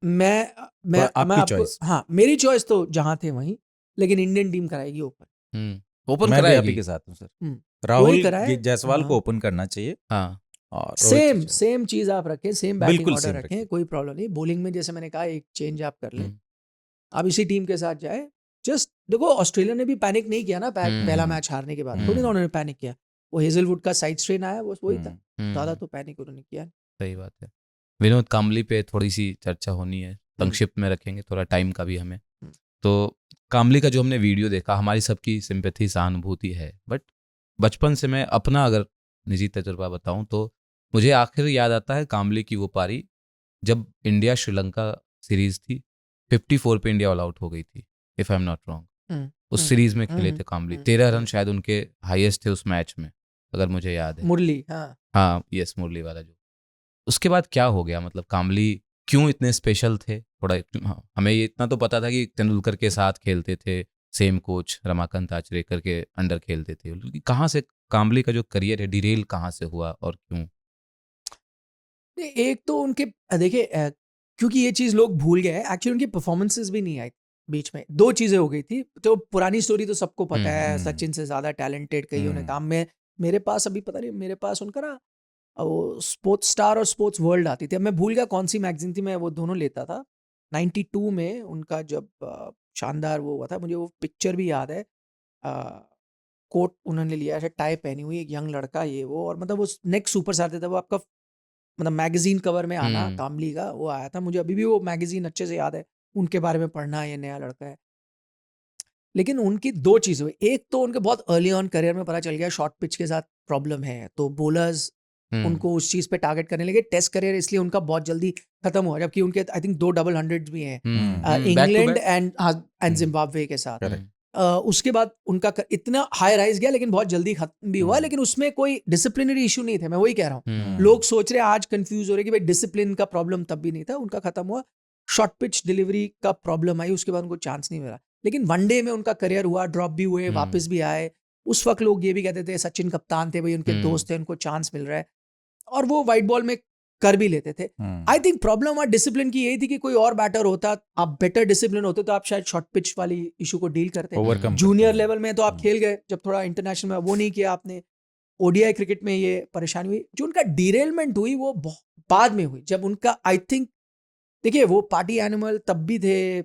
मैं आपकी आपको choice? हाँ, मेरी चॉइस तो जहाँ थे वहीं, लेकिन इंडियन टीम कराएगी ओपन। ओपन मैं भी कराएगी। आपी के साथ हूँ सर। हम्म, राहुल कराए। जायसवाल को हाँ, ओपन करना चाहिए हाँ और रोहित सेम शर्मा। सेम चीज आप रखें, सेम बैटिंग बिल्कुल ऑर्डर सेम रखें, रखें। कोई प्रॉब्लम नहीं। बॉलिंग में जैसे मैंने कहा एक चेंज आप कर लें, हम्म, आप इसी टीम के साथ जाए। जस्ट देखो, ऑस्ट्रेलिया ने भी पैनिक नहीं किया ना पहला हम्म, मैच हारने के बाद, हम्म, थोड़ी ना उन्होंने पैनिक किया। वो हेजलवुड का साइड स्ट्रेन आया, बस वही था, हम्म, ज्यादा हम्म, तो पैनिक उन्होंने किया। सही बात है। विनोद काम्बली पे थोड़ी सी चर्चा होनी है, हम्म, संक्षिप्त में रखेंगे, थोड़ा टाइम का भी हमें। हम्म, तो काम्बली का जो हमने वीडियो देखा, हमारी सबकी सिंपैथी सहानुभूति है, बट बचपन से मैं अपना अगर निजी तजुर्बा बताऊं तो मुझे आखिर याद आता है काम्बली की वो पारी जब इंडिया श्रीलंका सीरीज थी, 54 पे इंडिया ऑल आउट हो गई थी, if I am not wrong. हम्म, उस हम्म, सीरीज में खेले हम्म, थे काम्बली, 13 रन हम्म। शायद उनके हाईएस्ट थे उस मैच में, अगर मुझे याद है। मुरली, हाँ। हाँ, यस, मुरली वाला जो। उसके बाद क्या हो गया, मतलब काम्बली क्यों इतने स्पेशल थे थोड़ा? हाँ, हमें ये इतना तो पता था कि तेंदुलकर के साथ खेलते थे, सेम कोच रमाकांत आचरेकर के अंडर खेलते थे, लेकिन कहाँ से काम्बली का जो करियर है डिरेल कहाँ से हुआ और क्यों? एक तो उनके देखिए, क्योंकि ये चीज लोग भूल गए, एक्चुअली उनकी परफॉर्मेंसेस भी नहीं आई बीच में। दो चीजें हो गई थी। तो पुरानी स्टोरी तो सबको पता है, हम्म, सचिन से ज्यादा टैलेंटेड कईयों ने काम में। मेरे पास अभी पता नहीं, मेरे पास उनका ना वो स्पोर्ट्स स्टार और स्पोर्ट्स वर्ल्ड आती थी, अब मैं भूल गया कौन सी मैगजीन थी, मैं वो दोनों लेता था। 92 में उनका जब शानदार वो हुआ था, मुझे वो पिक्चर भी याद है। कोट उन्होंने लिया है, टाई पहनी हुई, एक यंग लड़का, ये वो, और मतलब वो नेक्स्ट सुपर स्टार था वो आपका, मतलब मैगजीन कवर में आना हम्म, कामली का वो आया था। मुझे अभी भी वो मैगजीन अच्छे से याद है, उनके बारे में पढ़ना, ये नया लड़का है। लेकिन उनकी दो चीज़ें हुई। एक तो उनके बहुत अर्ली ऑन करियर में पता चल गया शॉर्ट पिच के साथ प्रॉब्लम है, तो बोलर्स हम्म, उनको उस चीज़ पे टारगेट करने लगे। टेस्ट करियर इसलिए उनका बहुत जल्दी खत्म हुआ, जबकि उनके आई थिंक 2 डबल हंड्रेड्स भी हैं back to England back. And Zimbabwe के साथ। करेक्ट। उसके बाद उनका इतना हाई राइज गया, लेकिन बहुत जल्दी खत्म भी हुआ। हम्म, लेकिन उसमें कोई डिसिप्लिनरी इशू नहीं थे, मैं वही कह रहा हूँ। हम्म, लोग सोच रहे हैं आज कंफ्यूज हो रहे हैं कि भाई डिसिप्लिन का प्रॉब्लम तब भी नहीं था, उनका खत्म हुआ। शॉर्ट पिच डिलीवरी का प्रॉब्लम आई, उसके बाद उनको चांस नहीं मिला। लेकिन वनडे में उनका करियर हुआ, ड्रॉप भी हुए, वापस भी आए। उस वक्त लोग ये भी कहते थे सचिन कप्तान थे भाई, उनके दोस्त थे, उनको चांस मिल रहा है, और वो व्हाइट बॉल में कर भी लेते थे। आई थिंक प्रॉब्लम और डिसिप्लिन की यही थी कि कोई और बैटर होता, आप बेटर डिसिप्लिन होते तो आप शायद शॉर्ट पिच वाली इशू को डील करते। ओवरकम जूनियर लेवल में तो आप खेल गए, जब थोड़ा इंटरनेशनल में वो नहीं किया आपने। ओडीआई क्रिकेट में ये परेशानी हुई। जो उनका डिरेलमेंट हुई वो बाद में हुई, जब उनका आई थिंक, देखिए वो पार्टी एनिमल तब भी थे,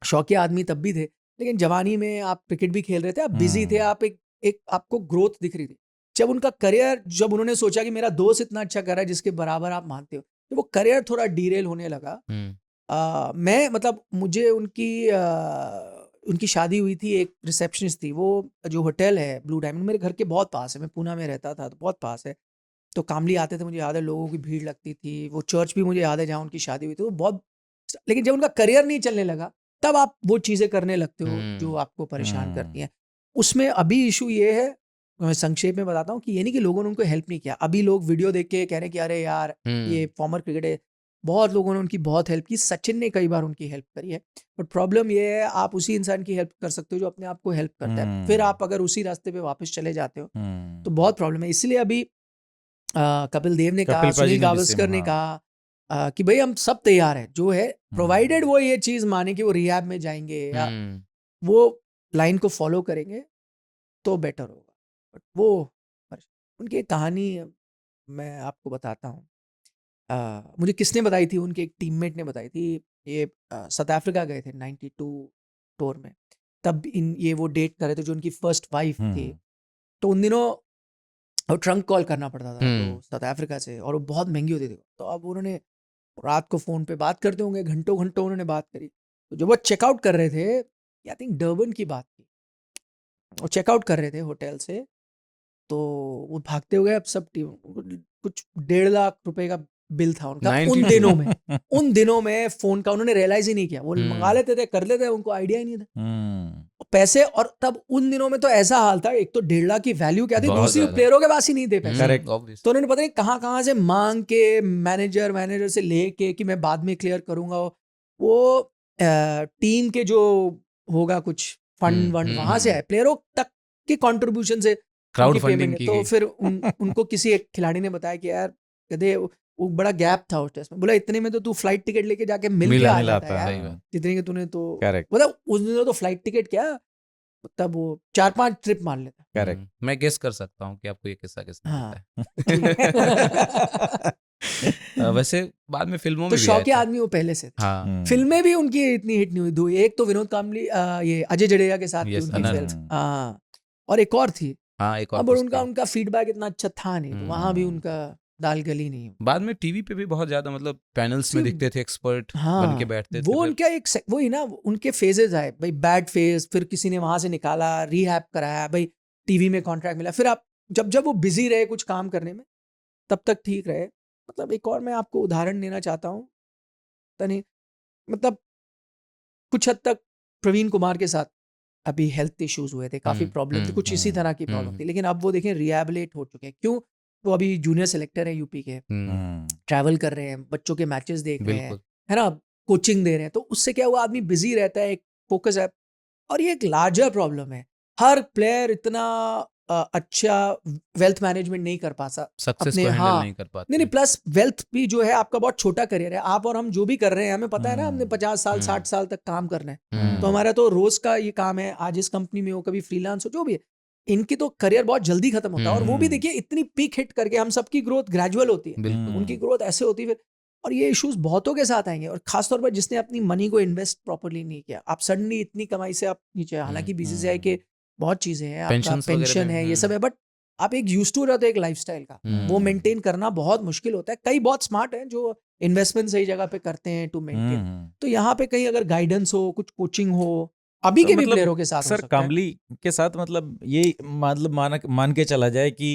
शौकिया आदमी तब भी थे, लेकिन जवानी में आप क्रिकेट भी खेल रहे थे, आप बिजी थे, आप एक आपको ग्रोथ दिख रही थी। जब उनका करियर, जब उन्होंने सोचा कि मेरा दोस्त इतना अच्छा कर रहा है जिसके बराबर आप मानते हो, तो वो करियर थोड़ा डीरेल होने लगा। मैं मतलब मुझे उनकी शादी हुई थी, एक रिसेप्शनिस्ट थी, वो जो होटल है ब्लू डायमंड मेरे घर के बहुत पास है, मैं पूना में रहता था तो बहुत पास है। तो कामली आते थे, मुझे याद है लोगों की भीड़ लगती थी। वो चर्च भी मुझे याद है जहाँ उनकी शादी हुई थी, वो बहुत। लेकिन जब उनका करियर नहीं चलने लगा, तब आप वो चीज़ें करने लगते हो जो आपको परेशान करती हैं। उसमें अभी इशू ये है, मैं संक्षेप में बताता हूँ, कि ये नहीं कि लोगों ने उनको हेल्प नहीं किया। अभी लोग वीडियो देख के कह रहे हैं कि अरे यार ये फॉर्मर क्रिकेट है, बहुत लोगों ने उनकी बहुत हेल्प की, सचिन ने कई बार उनकी हेल्प करी है। बट प्रॉब्लम ये है, आप उसी इंसान की हेल्प कर सकते हो जो अपने आप को हेल्प करता है। फिर आप अगर उसी रास्ते पे वापस चले जाते हो तो बहुत प्रॉब्लम है। इसलिए अभी कपिल देव ने कहा, कपिल पाजी सुनील ने भी गावस्कर सेम, ने हाँ। कहा कि भाई हम सब तैयार हैं, जो है प्रोवाइडेड वो ये चीज़ माने कि वो रिहैब में जाएंगे या वो लाइन को फॉलो करेंगे तो बेटर होगा। बट वो उनकी एक कहानी मैं आपको बताता हूँ। मुझे किसने बताई थी, उनके एक टीममेट ने बताई थी। ये साउथ अफ्रीका गए थे 92 टूर में, तब ये वो डेट कर रहे थे जो उनकी फर्स्ट वाइफ थी। तो उन दिनों और ट्रंक कॉल करना पड़ता था तो साउथ अफ्रीका से, और वो बहुत महंगी होती थी। तो अब उन्होंने रात को फ़ोन पे बात करते होंगे, घंटों घंटों उन्होंने बात करी। तो जब वो चेकआउट कर रहे थे, आई थिंक डर्बन की बात थी, वो चेकआउट कर रहे थे होटल से, तो वो भागते हुए, अब सब टीम कुछ 1.5 लाख रुपए का बिल था उनका उन 92 दिनों में। उन दिनों में फ़ोन का उन्होंने रियलाइज़ ही नहीं किया, वो मंगा लेते थे, कर लेते थे, उनको आइडिया ही नहीं था पैसे। और तब उन दिनों में तो ऐसा हाल था, एक तो 1.5 लाख की वैल्यू क्या थी, बहुत दूसरी ज्यादा। प्लेयरों के पास ही नहीं थे पैसे। Correct. Obvious. तो उन्होंने पता नहीं कहाँ कहाँ से मांग के मैनेजर से लेके कि मैं बाद में क्लियर करूंगा, वो टीम के जो होगा कुछ फंड वंड वहां से आए, प्लेयरों तक के कंट्रीब्यूशन से क्राउड उनकी फंडिंग पेमेंट है। की तो गई। फिर उनको किसी एक खिलाड़ी ने बताया कि यार कहते वो बड़ा गैप था उस टेस्ट में। बोला इतने में तो तू फ्लाइट टिकट लेके जाके मिल के मिला आ मिला जाता था, है सही यार, बात। जितने के तूने तो करेक्ट मतलब उस दिन तो फ्लाइट टिकट क्या, तब वो 4-5 ट्रिप मान लेता। करेक्ट मैं गेस कर सकता हूँ कि आपको ये किस्सा किसने हाँ। बताया। वैसे बाद में फिल्मों तो में भी आए शौकिया थे। आदमी वो पहले से थे। हाँ फिल्में भी उनकी इतनी हिट नहीं हुई, दो एक तो विनोद कांबली ये अजय जडेजा के साथ थी Yes, उनकी अनंत। फिल्म, हाँ, और एक और थी। हाँ एक और अब कुछ उनका थी। उनका फीडबैक इतना अच्छा था नहीं, तो वहां भी उनका दाल गली नहीं। बाद में टीवी पे भी बहुत ज्यादा मतलब पैनल्स में See, दिखते थे, एक्सपर्ट हाँ, बन के बैठते थे। वो फिर उनका एक वही ना, उनके फेजेस आए भाई, बैड फेज, फिर किसी ने वहां से निकाला, रिहैब कराया, भाई टीवी में कॉन्ट्रैक्ट मिला, फिर आप जब जब वो बिजी रहे कुछ काम करने में तब तक ठीक रहे। मतलब एक और मैं आपको उदाहरण देना चाहता हूँ, तनी मतलब कुछ हद तक प्रवीण कुमार के साथ अभी हेल्थ इश्यूज हुए थे, काफी प्रॉब्लम थी, कुछ इसी तरह की प्रॉब्लम थी, लेकिन अब वो देखें रिहैबिलिट हो चुके हैं। क्यों? वो अभी जूनियर सेलेक्टर है यूपी के, ट्रैवल कर रहे हैं, बच्चों के मैचेस देख रहे हैं, बिल्कुल। है ना, कोचिंग दे रहे हैं, तो उससे क्या हुआ, आदमी बिजी रहता है, एक फोकस है। और ये एक लार्जर प्रॉब्लम है, हर प्लेयर इतना अच्छा वेल्थ मैनेजमेंट नहीं कर पाता सक्सेस अपने, को हैंडल हाँ नहीं कर पाते। नहीं, प्लस वेल्थ भी जो है आपका बहुत छोटा करियर है, आप और हम जो भी कर रहे हैं हमें पता है ना, हमने 50 साल 60 साल तक काम करना है, तो हमारा तो रोज का ये काम है, आज इस कंपनी में हो, कभी फ्रीलांस हो, जो भी है, इनकी तो करियर बहुत जल्दी खत्म होता है। और वो भी देखिए इतनी पीक हिट करके, हम सबकी ग्रोथ ग्रेजुअल होती है, बिल्कुल। उनकी ग्रोथ ऐसे होती है फिर। और ये इश्यूज बहुतों के साथ आएंगे, और खासतौर पर जिसने अपनी मनी को इन्वेस्ट प्रॉपरली नहीं किया, आप सडनली इतनी कमाई से आप नीचे, हालांकि बीसीसीआई के बहुत चीजें हैं, आपका पेंशन्स वगैरह पेंशन में, है, ये सब है, बट आप एक यूज टू रहते हो एक लाइफस्टाइल का, वो मेंटेन करना बहुत मुश्किल होता है। कई बहुत स्मार्ट हैं जो इन्वेस्टमेंट सही जगह पे करते हैं टू मेंटेन, तो यहाँ पे कहीं अगर गाइडेंस हो, कुछ कोचिंग हो, अभी तो के भी मतलब प्लेयरों के साथ हो सर सकता है। कामली के साथ मतलब ये मतलब मान के चला जाए कि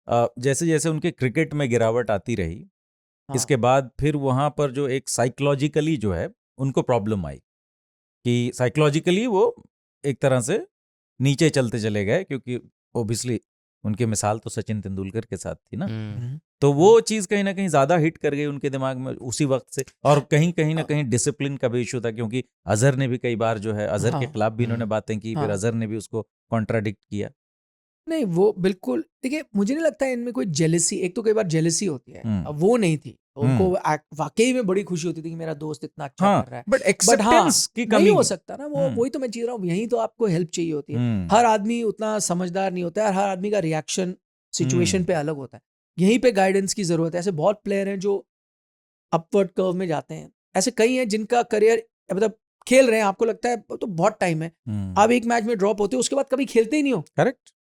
जैसे जैसे उनके क्रिकेट में गिरावट आती रही, हाँ। इसके बाद फिर वहां पर जो एक साइकोलॉजिकली जो है उनको प्रॉब्लम आई, कि साइकोलॉजिकली वो एक तरह से नीचे चलते चले गए, क्योंकि ओबियसली उनकी मिसाल तो सचिन तेंदुलकर के साथ थी ना, तो वो चीज कहीं ना कहीं ज्यादा हिट कर गई उनके दिमाग में उसी वक्त से। और कहीं ना कहीं डिसिप्लिन का भी इशू था, क्योंकि अजहर ने भी कई बार जो है अजहर के हाँ। खिलाफ भी इन्होंने बातें की, फिर हाँ। अजहर ने भी उसको कॉन्ट्राडिक्ट किया। नहीं, वो बिल्कुल, देखिए मुझे नहीं लगता है इनमें कोई जेलसी, एक तो कई बार जेलसी होती है, अब वो नहीं थी, तो उनको वाकई में बड़ी खुशी होती थी कि मेरा दोस्त इतना अच्छा कर रहा है, बट एक्सेप्टेंस की नहीं कमी हो सकता ना, वो वही तो मैं चीज रहा हूँ, यही तो आपको हेल्प चाहिए होती है। हर आदमी उतना समझदार नहीं होता है, हर आदमी का रिएक्शन सिचुएशन पे अलग होता है, यहीं पे गाइडेंस की जरूरत है। ऐसे बहुत प्लेयर हैं जो अपवर्ड कर्व में जाते हैं, ऐसे कई हैं जिनका करियर मतलब खेल रहे हैं, आपको लगता है तो बहुत टाइम है, आप एक मैच में ड्रॉप होते हो, उसके बाद कभी खेलते ही नहीं हो। करेक्ट।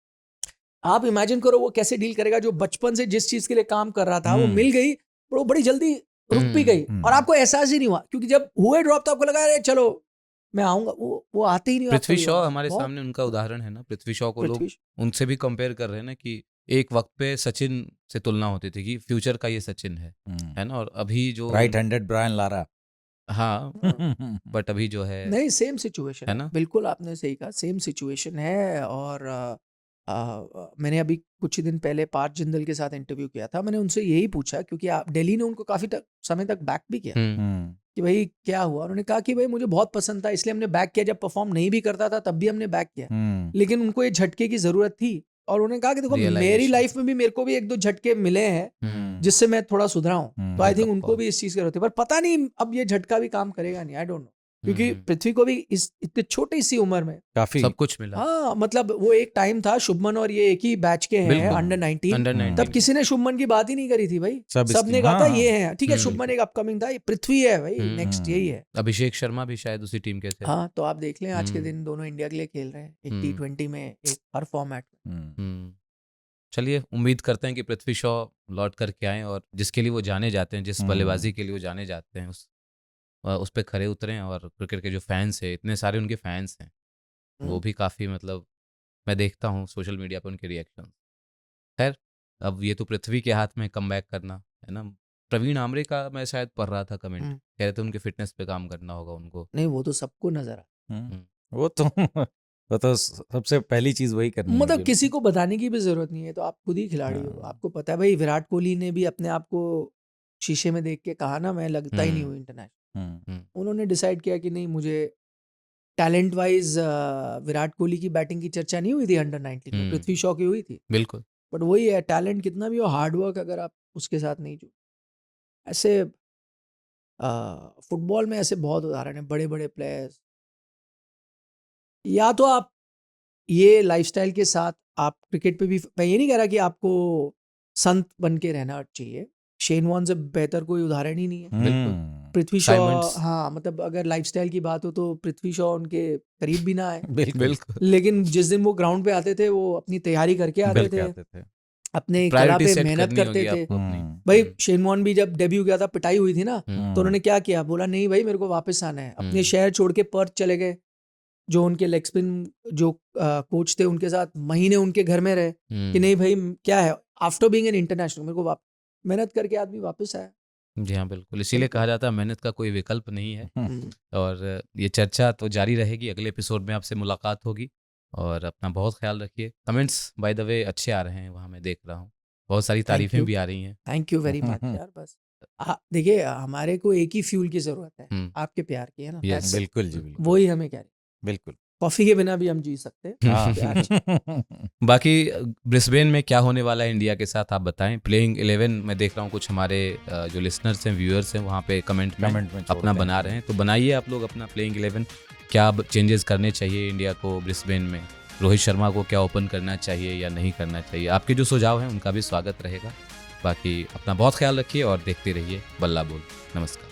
आप इमेजिन करो वो कैसे डील करेगा जो बचपन से जिस चीज के लिए काम कर रहा था, वो मिल गई और वो बड़ी जल्दी रुक भी गई, और आपको एहसास ही नहीं हुआ, क्योंकि जब हुए ड्रॉप तो आपको लगा अरे चलो मैं आऊंगा, वो आते ही नहीं। पृथ्वी शॉ हमारे सामने उनका उदाहरण है ना, पृथ्वी शॉ को लोग उनसे भी कंपेयर कर रहे हैं ना, कि एक वक्त पे सचिन से तुलना होती थी कि फ्यूचर का ये सचिन है ना, और अभी जो राइट हैंडेड ब्रायन लारा, हाँ बट अभी जो है नहीं, सेम सिचुएशन है है ना, बिल्कुल, आपने सही कहा, सेम सिचुएशन है। और मैंने अभी कुछ ही दिन पहले पार्थ जिंदल के साथ इंटरव्यू किया था, मैंने उनसे यही पूछा, क्योंकि आप दिल्ली ने उनको काफी समय तक बैक भी किया कि भाई क्या हुआ, उन्होंने कहा कि भाई मुझे बहुत पसंद था इसलिए हमने बैक किया, जब परफॉर्म नहीं भी करता था तब भी हमने बैक किया, लेकिन उनको ये झटके की जरूरत थी, और उन्होंने कहा कि देखो मेरी लाइफ में भी मेरे को भी एक दो झटके मिले हैं जिससे मैं थोड़ा सुधरा हूँ, तो आई थिंक उनको भी इस चीज की जरूरत है, पर पता नहीं अब ये झटका भी काम करेगा नहीं, आई डोंट नो, क्योंकि पृथ्वी को भी इस इतनी छोटी सी उम्र में काफी सब कुछ मिला। हाँ, मतलब वो एक टाइम था, शुभमन और ये एक ही बैच के हैं, अंडर 19, तब किसी ने शुभमन की बात ही नहीं करी थी भाई, सबने कहा था ये है, ठीक है शुभमन एक अपकमिंग था, ये पृथ्वी है भाई नेक्स्ट, यही है। अभिषेक शर्मा भी शायद उसी टीम के थे। हाँ, तो आप देख लें आज के दिन दोनों इंडिया के लिए खेल रहे हैं, एक T20 में, एक हर फॉर्मेट में। चलिए उम्मीद करते हैं कि पृथ्वी शॉ लौट करके आए, और जिसके लिए वो जाने जाते हैं, जिस बल्लेबाजी के लिए वो जाने जाते हैं, उस पे खरे उतरें, और क्रिकेट के जो फैंस हैं, इतने सारे उनके फैंस हैं, वो भी काफ़ी मतलब मैं देखता हूँ सोशल मीडिया पे उनके रिएक्शन। खैर अब ये तो पृथ्वी के हाथ में कमबैक करना है ना। प्रवीण आमरे का मैं शायद पढ़ रहा था कमेंट, कह रहे थे उनके फिटनेस पे काम करना होगा उनको। नहीं, वो तो सबको नजर वो तो सबसे पहली चीज वही करनी है, मतलब किसी को बताने की भी जरूरत नहीं है, तो आप खुद ही खिलाड़ी हो, आपको पता है भाई। विराट कोहली ने भी अपने आप को शीशे में देख के कहा ना, मैं लगता ही नहीं हूँ इंटरनेशनल, उन्होंने डिसाइड किया कि नहीं, मुझे टैलेंट वाइज विराट कोहली की बैटिंग की चर्चा नहीं हुई थी अंडर 19 में, पृथ्वी शॉ की हुई थी बिल्कुल, बट वही है, टैलेंट कितना भी हो, हार्डवर्क अगर आप उसके साथ नहीं जुड़े ऐसे फुटबॉल में ऐसे बहुत उदाहरण हैं, बड़े बड़े प्लेयर्स। या तो आप ये लाइफस्टाइल के साथ आप क्रिकेट पे भी, मैं ये नहीं कह रहा कि आपको संत बन के रहना चाहिए, शेन वॉर्न से बेहतर कोई उदाहरण ही नहीं है। बिल्कुल। पृथ्वी शॉ, Simons। हाँ मतलब अगर लाइफस्टाइल की बात हो तो पृथ्वी शॉ उनके करीब भी ना आए, बिल्कुल लेकिन जिस दिन वो ग्राउंड पे आते थे वो अपनी तैयारी करके आते थे, अपने कला प्रायोरिटी पे सेट मेहनत करनी करते होगी थे। आपको अपनी। भाई शेन वॉर्न भी जब डेब्यू किया था, पिटाई हुई थी ना, हम्म। तो उन्होंने क्या किया, बोला नहीं भाई मेरे को वापस आना है, अपने शहर छोड़ के पर्थ चले गए, जो उनके लेग स्पिन जो कोच थे उनके साथ महीने उनके घर में रहे कि नहीं भाई क्या है, आफ्टर बीइंग एन इंटरनेशनल मेरे को मेहनत करके आदमी वापस आया। जी हाँ बिल्कुल, इसीलिए कहा जाता है मेहनत का कोई विकल्प नहीं है। हम्म। और ये चर्चा तो जारी रहेगी, अगले एपिसोड में आपसे मुलाकात होगी। और अपना बहुत ख्याल रखिए। कमेंट्स बाय द वे अच्छे आ रहे हैं, वहाँ मैं देख रहा हूँ, बहुत सारी तारीफें you। भी आ रही हैं। थैंक यू वेरी मच यार। बस देखिए हमारे को एक ही फ्यूल की जरूरत है, हम्म। आपके प्यार की, है ना। Yes, That's it। बिल्कुल जी, बिल्कुल वही हमें क्या, बिल्कुल। कॉफी के बिना भी हम जी सकते हैं। हाँ। प्यार से। बाकी ब्रिस्बेन में क्या होने वाला है इंडिया के साथ, आप बताएं। प्लेइंग 11 मैं देख रहा हूँ कुछ हमारे जो लिसनर्स हैं, व्यूअर्स हैं, वहाँ पे कमेंट में छोड़ अपना दें। बना रहे हैं। तो बनाइए आप लोग अपना प्लेइंग 11, क्या चेंजेस करने चाहिए इंडिया को ब्रिस्बेन में, रोहित शर्मा को क्या ओपन करना चाहिए या नहीं करना चाहिए। आपके जो सुझाव हैं उनका भी स्वागत रहेगा। बाकी अपना बहुत ख्याल रखिए और देखते रहिए बल्ला बोल। नमस्कार।